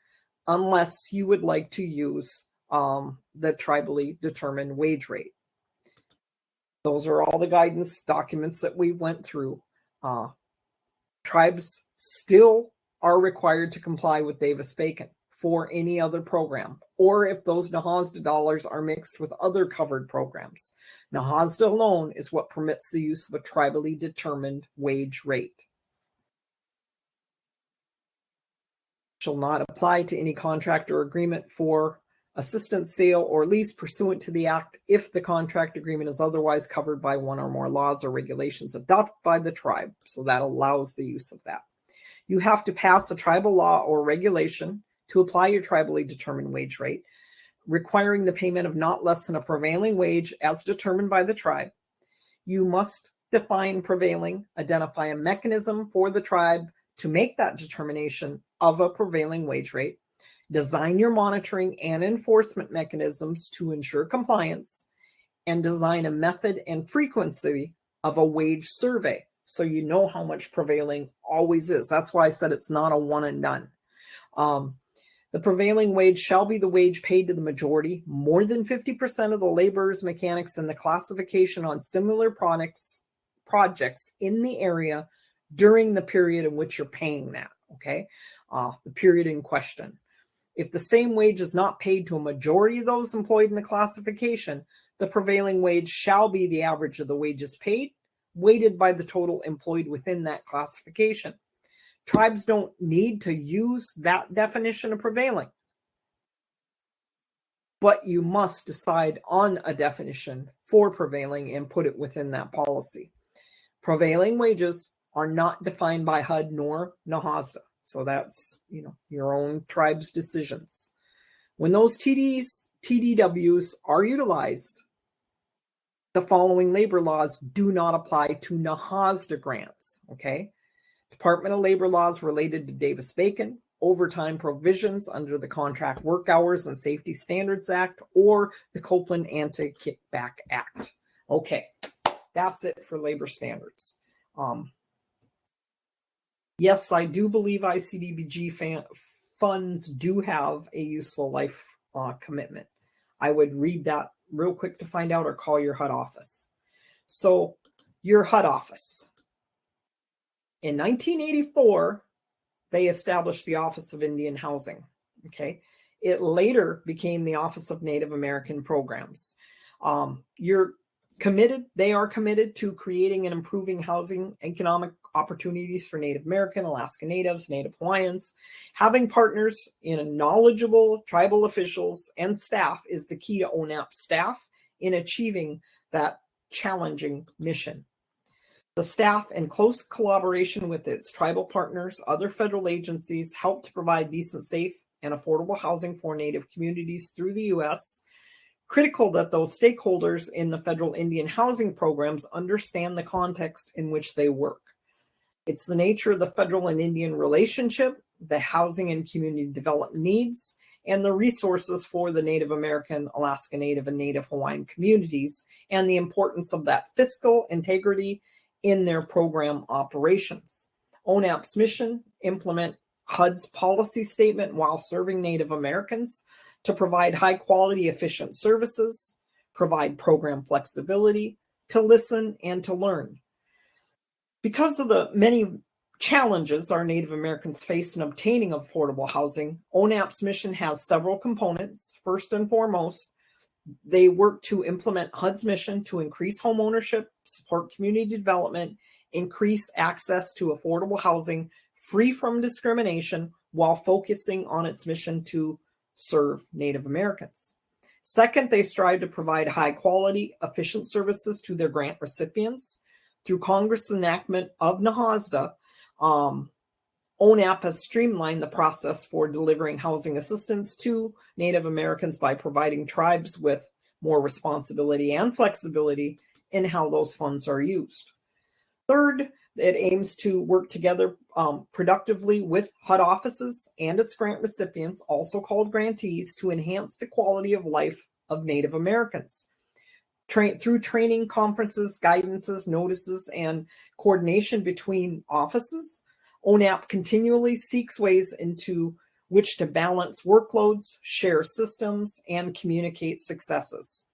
unless you would like to use the tribally determined wage rate. Those are all the guidance documents that we went through. Tribes still are required to comply with Davis-Bacon for any other program, or if those NAHASDA dollars are mixed with other covered programs. NAHASDA alone is what permits the use of a tribally determined wage rate. Shall not apply to any contract or agreement for assistance, sale, or lease pursuant to the Act if the contract agreement is otherwise covered by one or more laws or regulations adopted by the tribe. So that allows the use of that. You have to pass a tribal law or regulation to apply your tribally determined wage rate, requiring the payment of not less than a prevailing wage as determined by the tribe. You must define prevailing, identify a mechanism for the tribe to make that determination of a prevailing wage rate, design your monitoring and enforcement mechanisms to ensure compliance, and design a method and frequency of a wage survey so you know how much prevailing always is. That's why I said it's not a one and done. The prevailing wage shall be the wage paid to the majority, more than 50% of the laborers, mechanics, and the classification on similar projects in the area during the period in which you're paying that, okay? The period in question. If the same wage is not paid to a majority of those employed in the classification, the prevailing wage shall be the average of the wages paid, weighted by the total employed within that classification. Tribes don't need to use that definition of prevailing, but you must decide on a definition for prevailing and put it within that policy. Prevailing wages are not defined by HUD nor NAHASDA. So that's, your own tribe's decisions. When those TDWs are utilized, the following labor laws do not apply to NAHASDA grants, okay? Department of Labor laws related to Davis-Bacon, overtime provisions under the Contract Work Hours and Safety Standards Act, or the Copeland Anti-Kickback Act. Okay, that's it for labor standards. Yes, I do believe ICDBG funds do have a useful life commitment. I would read that real quick to find out, or call your HUD office. So your HUD office. In 1984, they established the Office of Indian Housing. Okay. It later became the Office of Native American Programs. They are committed to creating and improving housing economic opportunities for Native American, Alaska Natives, Native Hawaiians. Having partners in knowledgeable tribal officials and staff is the key to ONAP staff in achieving that challenging mission. The staff, in close collaboration with its tribal partners, other federal agencies, help to provide decent, safe, and affordable housing for Native communities through the U.S. Critical that those stakeholders in the federal Indian housing programs understand the context in which they work. It's the nature of the federal and Indian relationship, the housing and community development needs, and the resources for the Native American, Alaska Native, and Native Hawaiian communities, and the importance of that fiscal integrity in their program operations. ONAP's mission: implement HUD's policy statement while serving Native Americans, to provide high quality, efficient services, provide program flexibility, to listen and to learn. Because of the many challenges our Native Americans face in obtaining affordable housing, ONAP's mission has several components. First and foremost, they work to implement HUD's mission to increase home ownership, support community development, increase access to affordable housing free from discrimination, while focusing on its mission to serve Native Americans. Second, they strive to provide high quality, efficient services to their grant recipients. Through Congress' enactment of NAHASDA, ONAP has streamlined the process for delivering housing assistance to Native Americans by providing tribes with more responsibility and flexibility in how those funds are used. Third, it aims to work together productively with HUD offices and its grant recipients, also called grantees, to enhance the quality of life of Native Americans. Through training, conferences, guidances, notices, and coordination between offices, ONAP continually seeks ways into which to balance workloads, share systems, and communicate successes.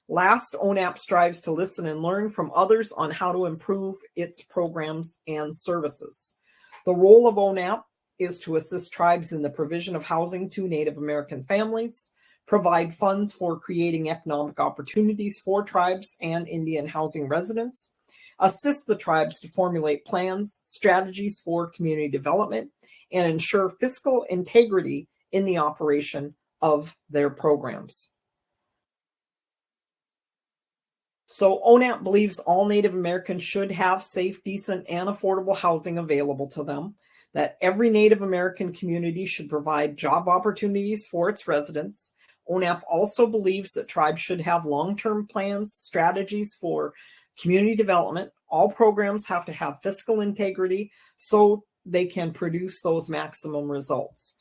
Last, ONAP strives to listen and learn from others on how to improve its programs and services. The role of ONAP is to assist tribes in the provision of housing to Native American families, provide funds for creating economic opportunities for tribes and Indian housing residents, assist the tribes to formulate plans, strategies for community development, and ensure fiscal integrity in the operation of their programs. So ONAP believes all Native Americans should have safe, decent, and affordable housing available to them, that every Native American community should provide job opportunities for its residents. ONAP also believes that tribes should have long-term plans, strategies for community development. All programs have to have fiscal integrity so they can produce those maximum results.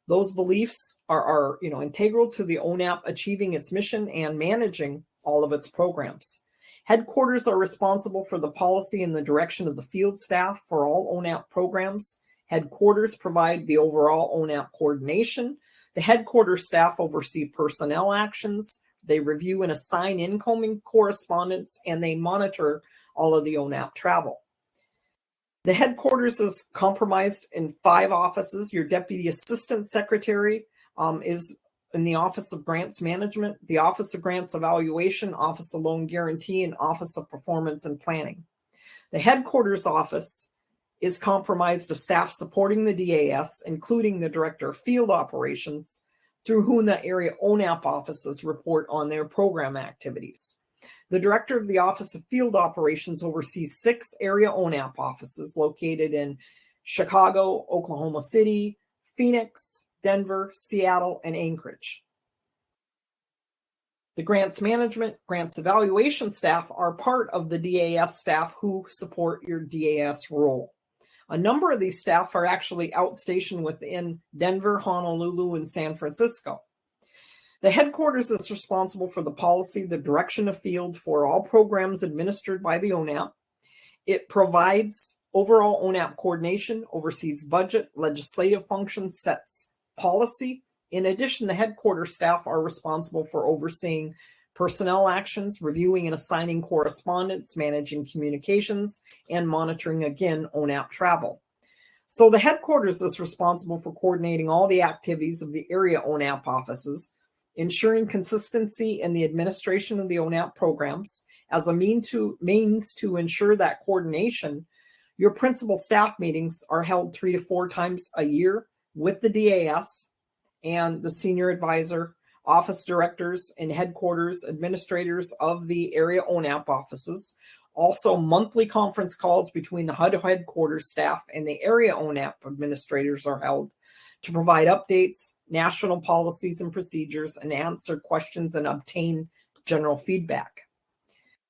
Those beliefs are integral to the ONAP achieving its mission and managing all of its programs. Headquarters are responsible for the policy and the direction of the field staff for all ONAP programs. Headquarters provide the overall ONAP coordination. The headquarters staff oversee personnel actions. They review and assign incoming correspondence, and they monitor all of the ONAP travel. The headquarters is comprised in 5 offices: your Deputy Assistant Secretary, is in the Office of Grants Management, the Office of Grants Evaluation, Office of Loan Guarantee, and Office of Performance and Planning. The headquarters office is comprised of staff supporting the DAS, including the Director of Field Operations, through whom the area ONAP offices report on their program activities. The Director of the Office of Field Operations oversees 6 area ONAP offices located in Chicago, Oklahoma City, Phoenix, Denver, Seattle, and Anchorage. The grants management, grants evaluation staff are part of the DAS staff who support your DAS role. A number of these staff are actually outstationed within Denver, Honolulu, and San Francisco. The headquarters is responsible for the policy, the direction of field for all programs administered by the ONAP. It provides overall ONAP coordination, oversees budget, legislative functions, sets policy. In addition, the headquarters staff are responsible for overseeing personnel actions, reviewing and assigning correspondence, managing communications, and monitoring, again, ONAP travel. So the headquarters is responsible for coordinating all the activities of the area ONAP offices, ensuring consistency in the administration of the ONAP programs. As a means to ensure that coordination, your principal staff meetings are held 3 to 4 times a year with the DAS and the senior advisor, office directors, and headquarters administrators of the area ONAP offices. Also, monthly conference calls between the HUD headquarters staff and the area ONAP administrators are held to provide updates, national policies and procedures, and answer questions and obtain general feedback.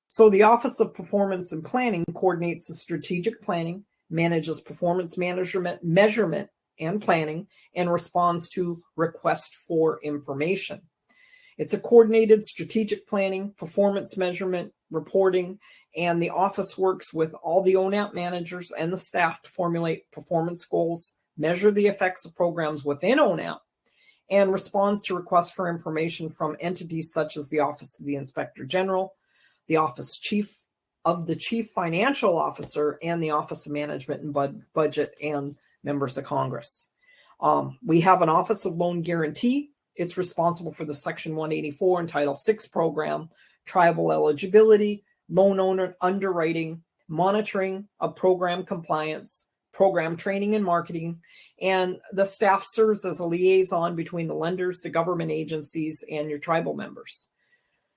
So the Office of Performance and Planning coordinates the strategic planning, manages performance management, measurement, and planning, and responds to requests for information. It's a coordinated strategic planning, performance measurement, reporting, and the office works with all the ONAP managers and the staff to formulate performance goals, measure the effects of programs within ONAP, and responds to requests for information from entities such as the Office of the Inspector General, the Office of the Chief Financial Officer, and the Office of Management and Budget, and members of Congress. We have an Office of Loan Guarantee. It's responsible for the Section 184 and Title VI program, tribal eligibility, loan owner underwriting, monitoring of program compliance, program training and marketing, and the staff serves as a liaison between the lenders, the government agencies, and your tribal members.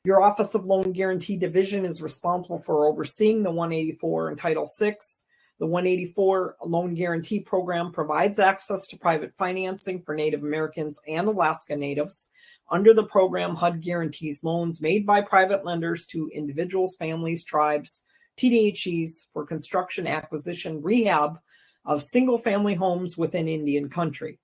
Your Office of Loan Guarantee Division is responsible for overseeing the 184 and Title VI. The 184 Loan Guarantee Program provides access to private financing for Native Americans and Alaska Natives. Under the program, HUD guarantees loans made by private lenders to individuals, families, tribes, TDHEs for construction, acquisition, rehab of single-family homes within Indian country.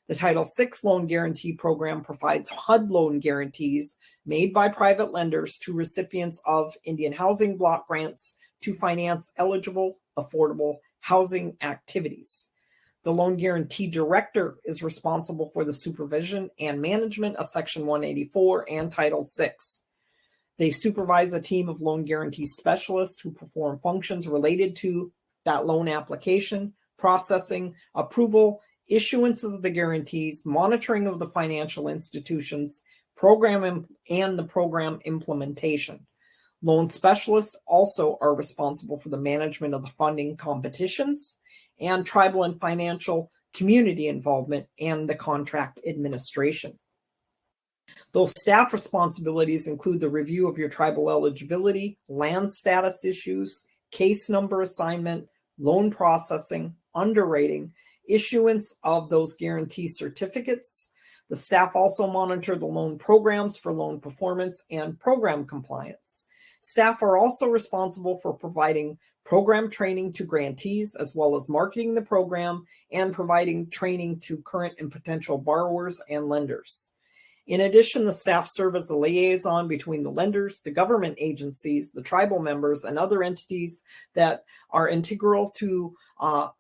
The Title VI Loan Guarantee Program provides HUD loan guarantees made by private lenders to recipients of Indian housing block grants to finance eligible, affordable housing activities. The Loan Guarantee Director is responsible for the supervision and management of Section 184 and Title VI. They supervise a team of loan guarantee specialists who perform functions related to that loan application, processing, approval, issuances of the guarantees, monitoring of the financial institutions, program and the program implementation. Loan specialists also are responsible for the management of the funding competitions and tribal and financial community involvement and the contract administration. Those staff responsibilities include the review of your tribal eligibility, land status issues, case number assignment, loan processing, underwriting, issuance of those guarantee certificates. The staff also monitor the loan programs for loan performance and program compliance. Staff are also responsible for providing program training to grantees, as well as marketing the program and providing training to current and potential borrowers and lenders. In addition, the staff serve as a liaison between the lenders, the government agencies, the tribal members, and other entities that are integral to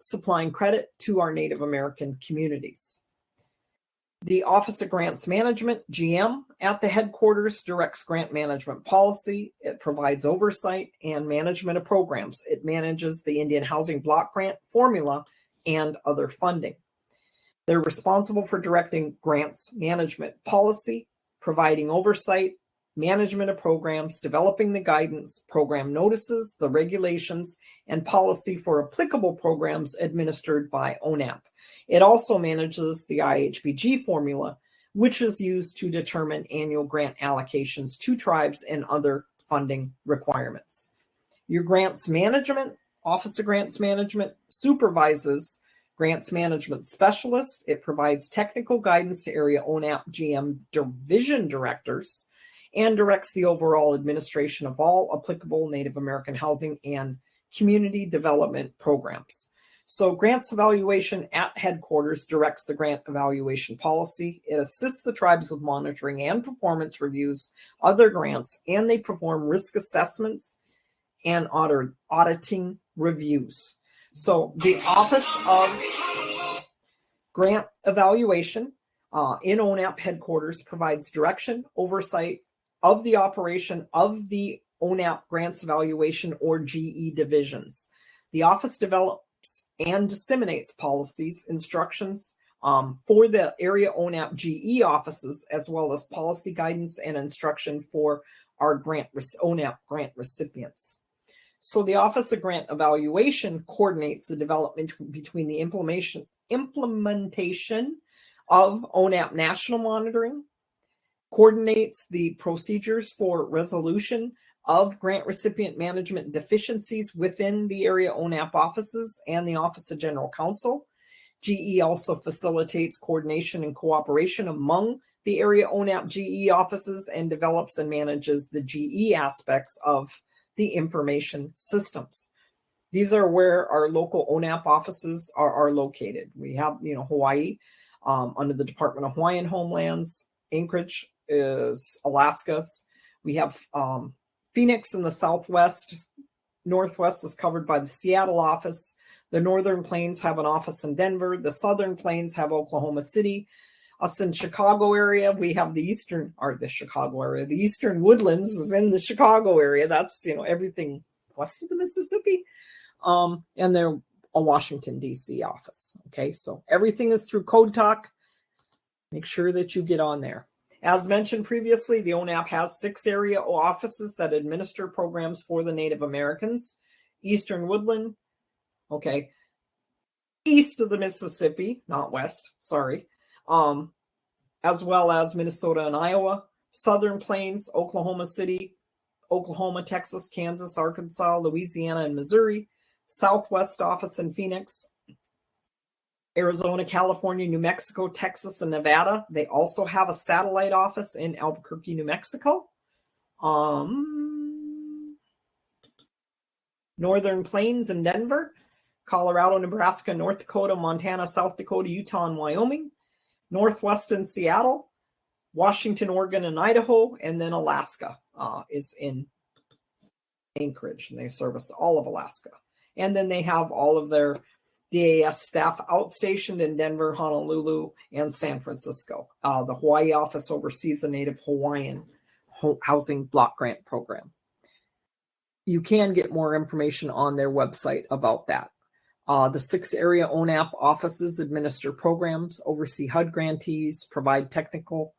supplying credit to our Native American communities. The Office of Grants Management, GM, at the headquarters directs grant management policy. It provides oversight and management of programs. It manages the Indian Housing Block Grant formula and other funding. They're responsible for directing grants management policy, providing oversight, management of programs, developing the guidance, program notices, the regulations, and policy for applicable programs administered by ONAP. It also manages the IHBG formula, which is used to determine annual grant allocations to tribes and other funding requirements. Your grants management, Office of Grants Management, supervises grants management specialist. It provides technical guidance to area ONAP GM division directors and directs the overall administration of all applicable Native American housing and community development programs. So grants evaluation at headquarters directs the grant evaluation policy. It assists the tribes with monitoring and performance reviews of their grants, and they perform risk assessments and auditing reviews. So the Office of Grant Evaluation in ONAP headquarters provides direction, oversight of the operation of the ONAP grants evaluation or GE divisions. The office develops and disseminates policies, instructions for the area ONAP GE offices, as well as policy guidance and instruction for our ONAP grant recipients. So the Office of Grant Evaluation coordinates the development between the implementation of ONAP national monitoring, coordinates the procedures for resolution of grant recipient management deficiencies within the area ONAP offices and the Office of General Counsel. GE also facilitates coordination and cooperation among the area ONAP GE offices and develops and manages the GE aspects of the information systems. These are where our local ONAP offices are located. We have, Hawaii under the Department of Hawaiian Homelands. Anchorage is Alaska's. We have Phoenix in the southwest. Northwest is covered by the Seattle office. The Northern Plains have an office in Denver. The Southern Plains have Oklahoma City. Us in Chicago area, we have the Eastern Woodlands is in the Chicago area. That's, everything west of the Mississippi. And they're a Washington, D.C. office. Okay, so everything is through Code Talk. Make sure that you get on there. As mentioned previously, the ONAP has 6 area offices that administer programs for the Native Americans. Eastern Woodland, okay, east of the Mississippi, not west, sorry, as well as Minnesota and Iowa, Southern Plains, Oklahoma City, Oklahoma, Texas, Kansas, Arkansas, Louisiana, and Missouri, Southwest office in Phoenix, Arizona, California, New Mexico, Texas, and Nevada. They also have a satellite office in Albuquerque, New Mexico. Northern Plains in Denver, Colorado, Nebraska, North Dakota, Montana, South Dakota, Utah, and Wyoming. Northwest in Seattle, Washington, Oregon, and Idaho, and then Alaska is in Anchorage, and they service all of Alaska. And then they have all of their DAS staff outstationed in Denver, Honolulu, and San Francisco. The Hawaii office oversees the Native Hawaiian Housing Block Grant Program. You can get more information on their website about that. The 6 area ONAP offices administer programs, oversee HUD grantees, provide technical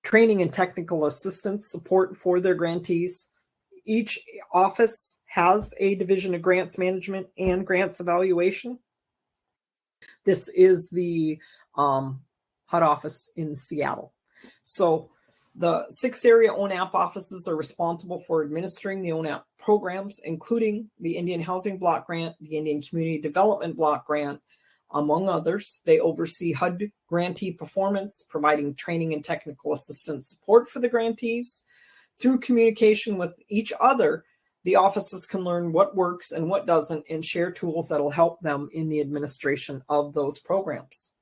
training and technical assistance support for their grantees. Each office has a division of grants management and grants evaluation. This is the HUD office in Seattle. So the 6 area ONAP offices are responsible for administering the ONAP programs, including the Indian Housing Block Grant, the Indian Community Development Block Grant, among others. They oversee HUD grantee performance, providing training and technical assistance support for the grantees. Through communication with each other, the offices can learn what works and what doesn't and share tools that will help them in the administration of those programs.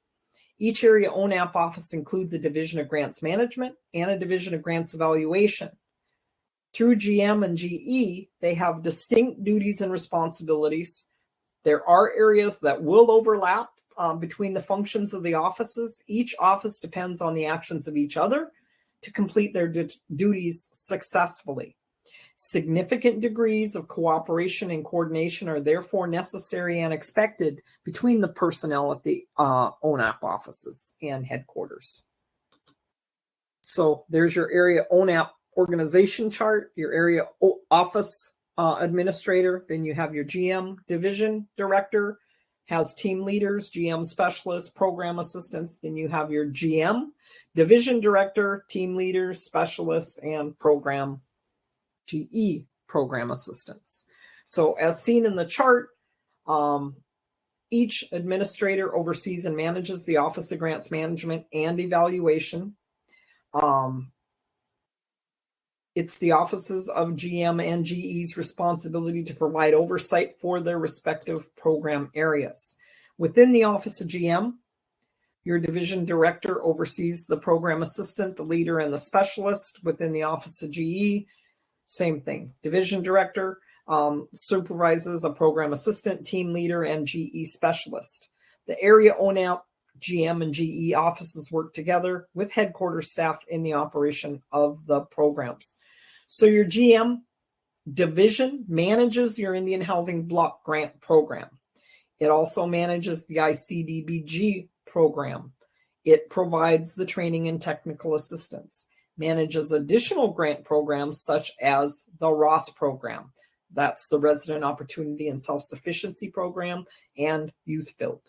Each area ONAP office includes a division of grants management and a division of grants evaluation. Through GM and GE, they have distinct duties and responsibilities. There are areas that will overlap between the functions of the offices. Each office depends on the actions of each other to complete their duties successfully. Significant degrees of cooperation and coordination are therefore necessary and expected between the personnel at the ONAP offices and headquarters. So there's your area ONAP organization chart, your area office administrator. Then you have your GM division director, has team leaders, GM specialists, program assistants. Then you have your GM division director, team leaders, specialists, and program GE program assistants. So as seen in the chart, each administrator oversees and manages the Office of Grants Management and Evaluation. It's the offices of GM and GE's responsibility to provide oversight for their respective program areas. Within the Office of GM, your division director oversees the program assistant, the leader, and the specialist. Within the Office of GE, same thing. Division director supervises a program assistant, team leader, and GE specialist. The area ONAP, GM, and GE offices work together with headquarters staff in the operation of the programs. So your GM division manages your Indian Housing Block Grant Program. It also manages the ICDBG program. It provides the training and technical assistance, manages additional grant programs such as the ROS program. That's the Resident Opportunity and Self-Sufficiency Program, and Youth Build.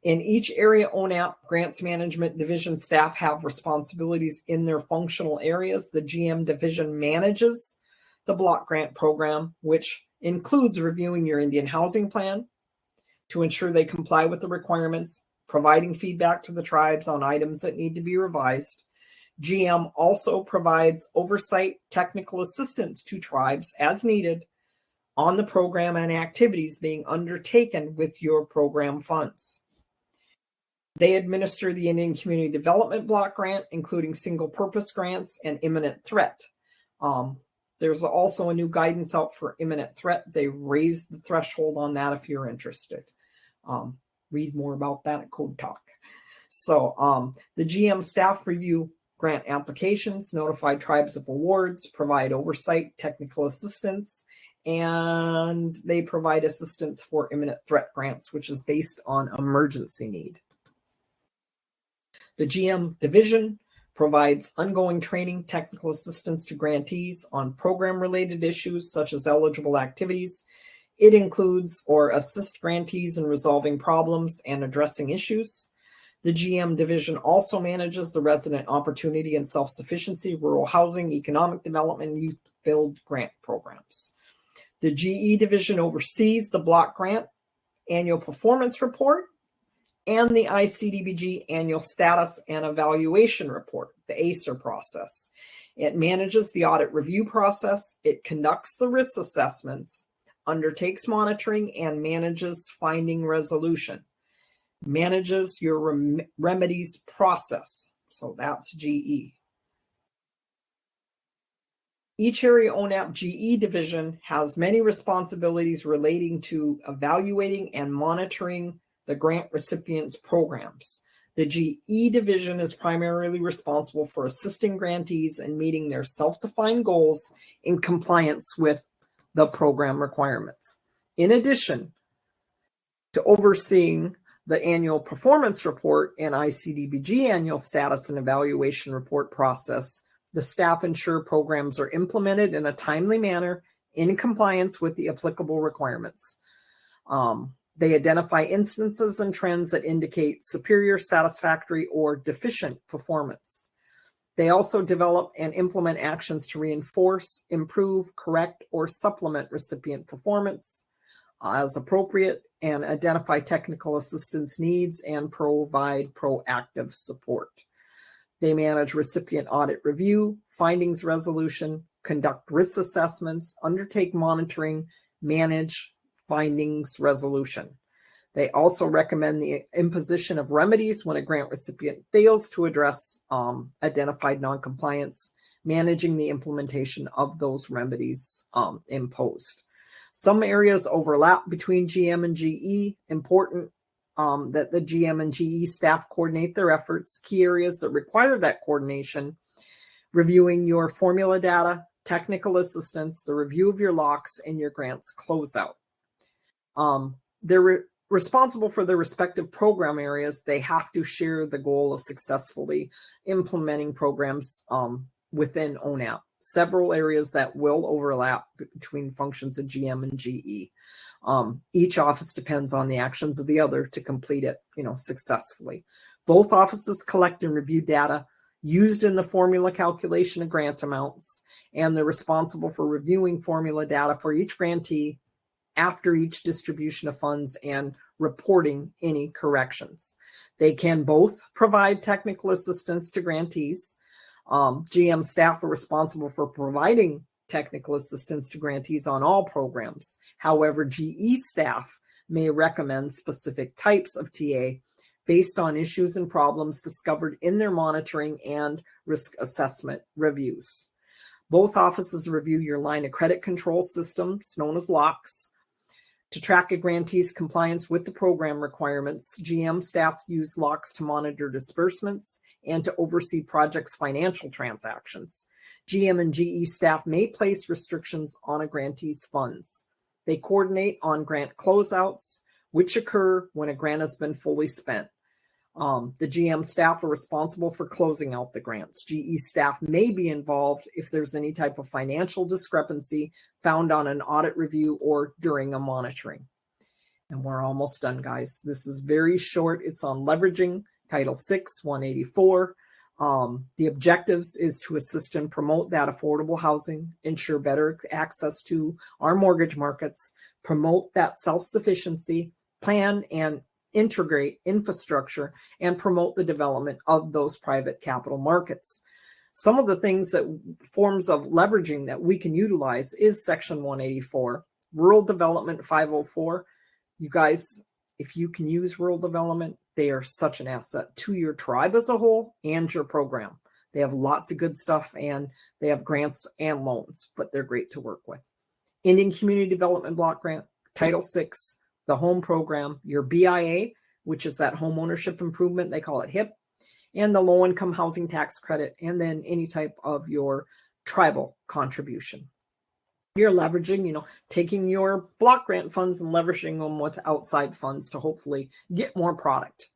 In each area ONAP Grants Management Division staff have responsibilities in their functional areas. The GM division manages the block grant program, which includes reviewing your Indian housing plan to ensure they comply with the requirements, providing feedback to the tribes on items that need to be revised. GM also provides oversight, technical assistance to tribes as needed on the program and activities being undertaken with your program funds. They administer the Indian Community Development Block Grant, including single purpose grants and imminent threat. There's also a new guidance out for imminent threat. They raised the threshold on that if you're interested. Read more about that at Code Talk. So the GM staff review grant applications, notify tribes of awards, provide oversight, technical assistance, and they provide assistance for imminent threat grants, which is based on emergency need. The GM division provides ongoing training, technical assistance to grantees on program-related issues such as eligible activities. It includes or assists grantees in resolving problems and addressing issues. The GM division also manages the Resident Opportunity and Self-Sufficiency, Rural Housing, Economic Development, and Youth Build grant programs. The GE division oversees the block grant annual performance report and the ICDBG annual status and evaluation report, the ACER process. It manages the audit review process. It conducts the risk assessments, undertakes monitoring, and manages finding resolution. Manages your remedies process. So that's GE. Each area ONAP GE division has many responsibilities relating to evaluating and monitoring the grant recipients' programs. The GE division is primarily responsible for assisting grantees in meeting their self-defined goals in compliance with the program requirements. In addition to overseeing the annual performance report and ICDBG annual status and evaluation report process, the staff ensure programs are implemented in a timely manner in compliance with the applicable requirements. They identify instances and trends that indicate superior, satisfactory, or deficient performance. They also develop and implement actions to reinforce, improve, correct, or supplement recipient performance as appropriate, and identify technical assistance needs and provide proactive support. They manage recipient audit review, findings resolution, conduct risk assessments, undertake monitoring, manage findings resolution. They also recommend the imposition of remedies when a grant recipient fails to address identified noncompliance, managing the implementation of those remedies imposed. Some areas overlap between GM and GE. Important that the GM and GE staff coordinate their efforts. Key areas that require that coordination: reviewing your formula data, technical assistance, the review of your locks, and your grants closeout. They're responsible for their respective program areas. They have to share the goal of successfully implementing programs within ONAP. Several areas that will overlap between functions of GM and GE. Each office depends on the actions of the other to complete it, successfully. Both offices collect and review data used in the formula calculation of grant amounts, and they're responsible for reviewing formula data for each grantee after each distribution of funds and reporting any corrections. They can both provide technical assistance to grantees. GM staff are responsible for providing technical assistance to grantees on all programs. However, GE staff may recommend specific types of TA based on issues and problems discovered in their monitoring and risk assessment reviews. Both offices review your line of credit control systems, known as locks. To track a grantee's compliance with the program requirements, GM staff use locks to monitor disbursements and to oversee projects' financial transactions. GM and GE staff may place restrictions on a grantee's funds. They coordinate on grant closeouts, which occur when a grant has been fully spent. The GM staff are responsible for closing out the grants. GE staff may be involved if there's any type of financial discrepancy found on an audit review or during a monitoring. And we're almost done, guys. This is very short. It's on leveraging Title VI, 184. The objectives is to assist and promote that affordable housing, ensure better access to our mortgage markets, promote that self-sufficiency, plan and integrate infrastructure, and promote the development of those private capital markets. Some of the things that forms of leveraging that we can utilize is Section 184, Rural Development 504. You guys, if you can use rural development, they are such an asset to your tribe as a whole and your program. They have lots of good stuff and they have grants and loans, but they're great to work with. Indian Community Development Block Grant, Title VI, the home program, your BIA, which is that home ownership improvement, they call it HIP, and the low income housing tax credit, and then any type of your tribal contribution. You're leveraging, taking your block grant funds and leveraging them with outside funds to hopefully get more product.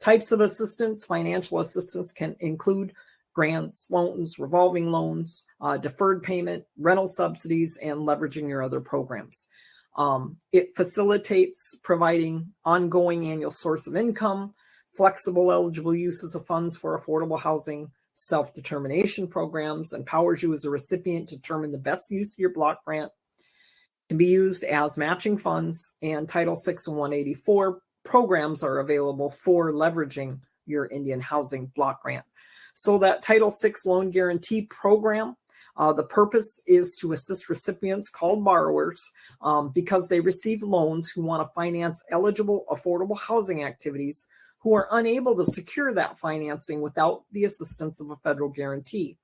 Types of assistance, financial assistance can include grants, loans, revolving loans, deferred payment, rental subsidies, and leveraging your other programs. It facilitates providing ongoing annual source of income, flexible eligible uses of funds for affordable housing, self-determination programs, empowers you as a recipient to determine the best use of your block grant, can be used as matching funds, and Title VI and 184 programs are available for leveraging your Indian housing block grant. So that Title VI loan guarantee program, the purpose is to assist recipients called borrowers because they receive loans who want to finance eligible affordable housing activities who are unable to secure that financing without the assistance of a federal guarantee.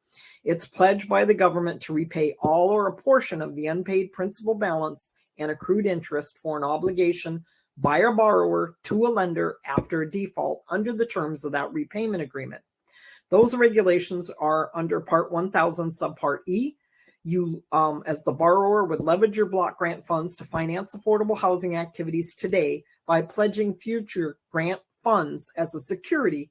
It's pledged by the government to repay all or a portion of the unpaid principal balance and accrued interest for an obligation by a borrower to a lender after a default under the terms of that repayment agreement. Those regulations are under Part 1000, Subpart E. You, as the borrower, would leverage your block grant funds to finance affordable housing activities today by pledging future grant funds as a security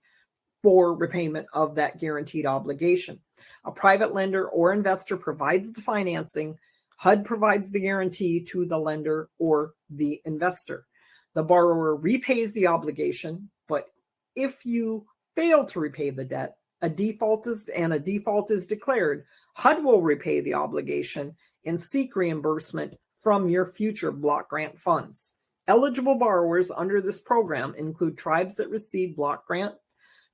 for repayment of that guaranteed obligation. A private lender or investor provides the financing. HUD provides the guarantee to the lender or the investor. The borrower repays the obligation, but if you fail to repay the debt, a default is declared, HUD will repay the obligation and seek reimbursement from your future block grant funds. Eligible borrowers under this program include tribes that receive block grant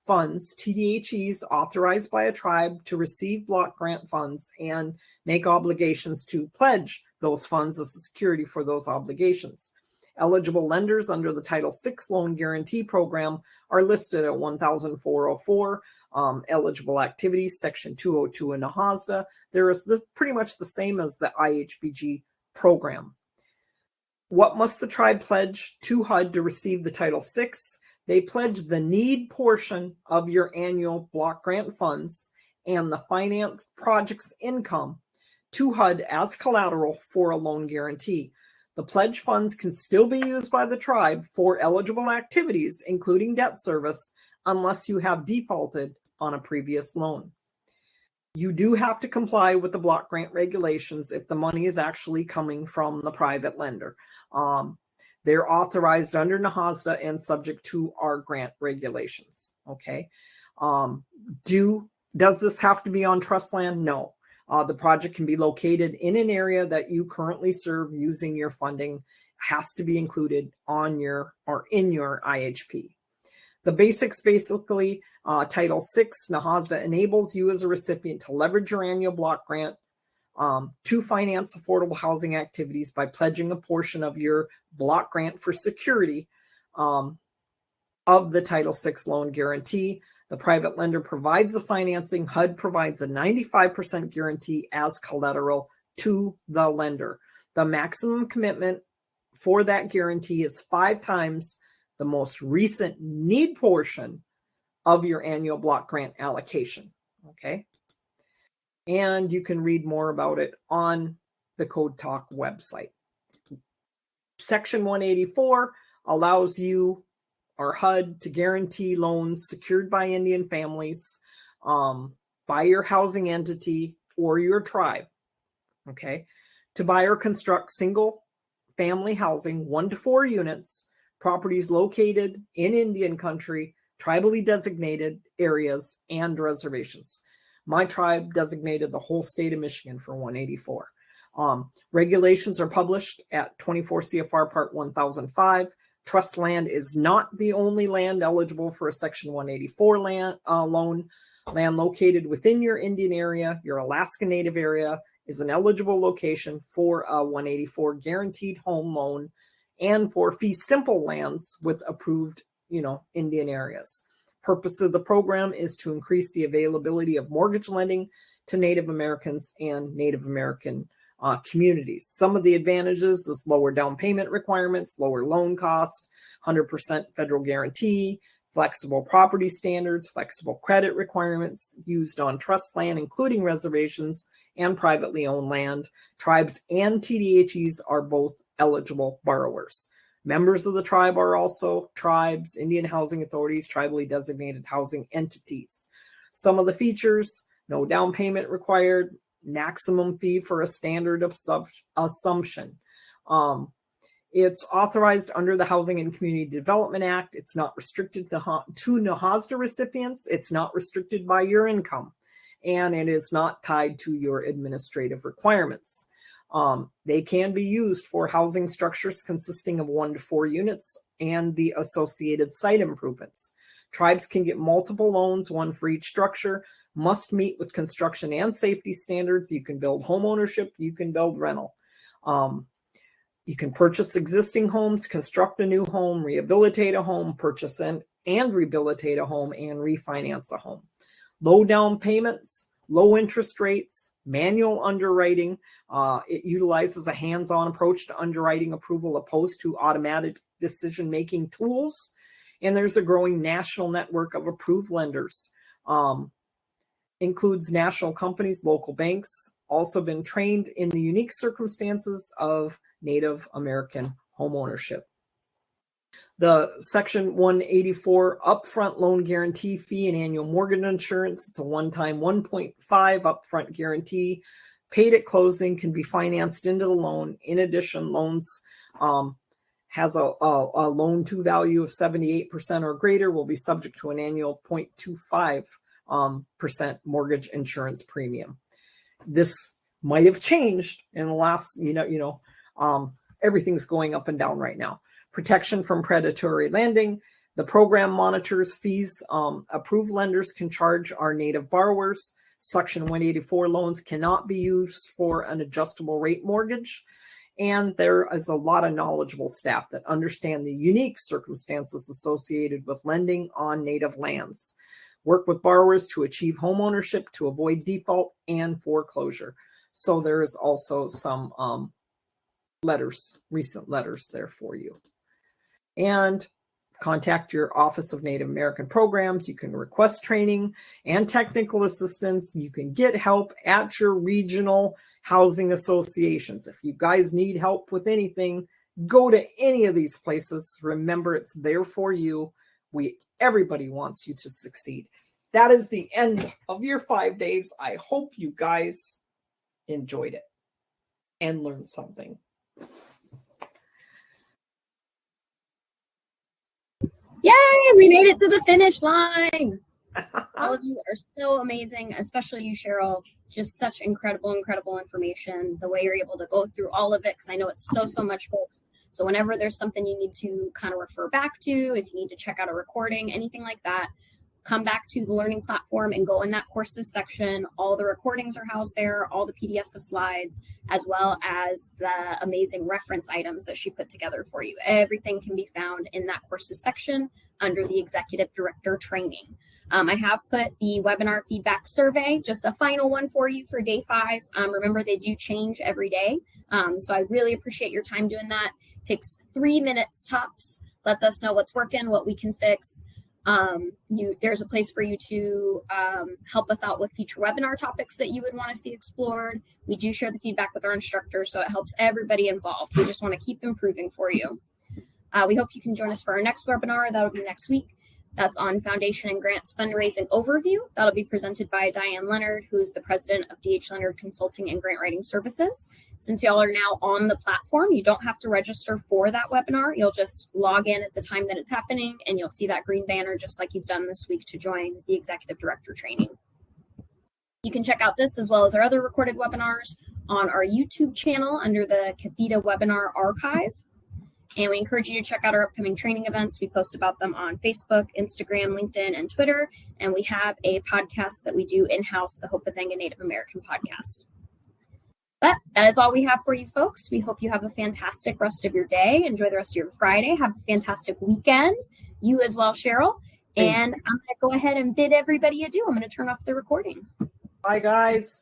funds, TDHEs authorized by a tribe to receive block grant funds and make obligations to pledge those funds as a security for those obligations. Eligible lenders under the Title VI loan guarantee program are listed at 1,404. Eligible activities, Section 202 in NAHASDA. There is pretty much the same as the IHBG program. What must the tribe pledge to HUD to receive the Title VI? They pledge the need portion of your annual block grant funds and the financed project's income to HUD as collateral for a loan guarantee. The pledge funds can still be used by the tribe for eligible activities, including debt service, unless you have defaulted on a previous loan. You do have to comply with the block grant regulations if the money is actually coming from the private lender. They're authorized under NAHASDA and subject to our grant regulations. Okay. Does this have to be on trust land? No. The project can be located in an area that you currently serve using your funding. Has to be included on your or in your IHP. The basics, basically, Title VI, NAHASDA enables you as a recipient to leverage your annual block grant to finance affordable housing activities by pledging a portion of your block grant for security of the Title VI loan guarantee. The private lender provides the financing. HUD provides a 95% guarantee as collateral to the lender. The maximum commitment for that guarantee is 5 times the most recent need portion of your annual block grant allocation. Okay. And you can read more about it on the Code Talk website. Section 184 allows you or HUD to guarantee loans secured by Indian families by your housing entity or your tribe, okay, to buy or construct single family housing, 1 to 4 units, properties located in Indian country, tribally designated areas, and reservations. My tribe designated the whole state of Michigan for 184. Regulations are published at 24 CFR Part 1005. Trust land is not the only land eligible for a Section 184 loan. Land located within your Indian area, your Alaska Native area, is an eligible location for a 184 guaranteed home loan and for fee simple lands with approved, Indian areas. Purpose of the program is to increase the availability of mortgage lending to Native Americans and Native American communities. Some of the advantages is lower down payment requirements, lower loan cost, 100% federal guarantee, flexible property standards, flexible credit requirements used on trust land, including reservations and privately owned land. Tribes and TDHEs are both eligible borrowers. Members of the tribe are also tribes, Indian housing authorities, tribally designated housing entities. Some of the features: no down payment required, maximum fee for a standard assumption. It's authorized under the Housing and Community Development Act. It's not restricted to NAHASDA recipients. It's not restricted by your income, and it is not tied to your administrative requirements. They can be used for housing structures consisting of 1 to 4 units and the associated site improvements. Tribes can get multiple loans, one for each structure, must meet with construction and safety standards. You can build home ownership, you can build rental. You can purchase existing homes, construct a new home, rehabilitate a home, purchase and rehabilitate a home, and refinance a home. Low down payments, low interest rates, manual underwriting. It utilizes a hands-on approach to underwriting approval opposed to automatic decision-making tools. And there's a growing national network of approved lenders. Includes national companies, local banks, also been trained in the unique circumstances of Native American homeownership. The Section 184 upfront loan guarantee fee and annual mortgage insurance. It's a one-time 1.5 upfront guarantee. Paid at closing, can be financed into the loan. In addition, loans has a loan to value of 78% or greater will be subject to an annual 0.25% mortgage insurance premium. This might have changed in the last, everything's going up and down right now. Protection from predatory lending. The program monitors fees approved lenders can charge our Native borrowers. Section 184 loans cannot be used for an adjustable rate mortgage. And there is a lot of knowledgeable staff that understand the unique circumstances associated with lending on Native lands. Work with borrowers to achieve home ownership, to avoid default and foreclosure. So there is also some recent letters there for you. And contact your Office of Native American Programs. You can request training and technical assistance. You can get help at your regional housing associations. If you guys need help with anything, go to any of these places. Remember, it's there for you. Everybody wants you to succeed. That is the end of your 5 days. I hope you guys enjoyed it and learned something. Yay, we made it to the finish line. All of you are so amazing, especially you, Cheryl. Just such incredible information. The way you're able to go through all of it, because I know it's so much, folks. So whenever there's something you need to kind of refer back to, if you need to check out a recording, anything like that, come back to the learning platform and go in that courses section. All the recordings are housed there, all the PDFs of slides, as well as the amazing reference items that she put together for you. Everything can be found in that courses section under the Executive Director Training. I have put the webinar feedback survey, just a final one for you for day 5. Remember, they do change every day. So I really appreciate your time doing that. It takes 3 minutes tops, lets us know what's working, what we can fix. There's a place for you to help us out with future webinar topics that you would want to see explored. We do share the feedback with our instructors, so it helps everybody involved. We just want to keep improving for you. We hope you can join us for our next webinar. That'll be next week. That's on Foundation and Grants Fundraising Overview. That'll be presented by Diane Leonard, who's the president of D.H. Leonard Consulting and Grant Writing Services. Since y'all are now on the platform, you don't have to register for that webinar. You'll just log in at the time that it's happening, and you'll see that green banner just like you've done this week to join the Executive Director Training. You can check out this as well as our other recorded webinars on our YouTube channel under the Catheta Webinar Archive. And we encourage you to check out our upcoming training events. We post about them on Facebook, Instagram, LinkedIn, and Twitter. And we have a podcast that we do in-house, the Hopathanga Native American podcast. But that is all we have for you folks. We hope you have a fantastic rest of your day. Enjoy the rest of your Friday. Have a fantastic weekend. You as well, Cheryl. And I'm going to go ahead and bid everybody adieu. I'm going to turn off the recording. Bye, guys.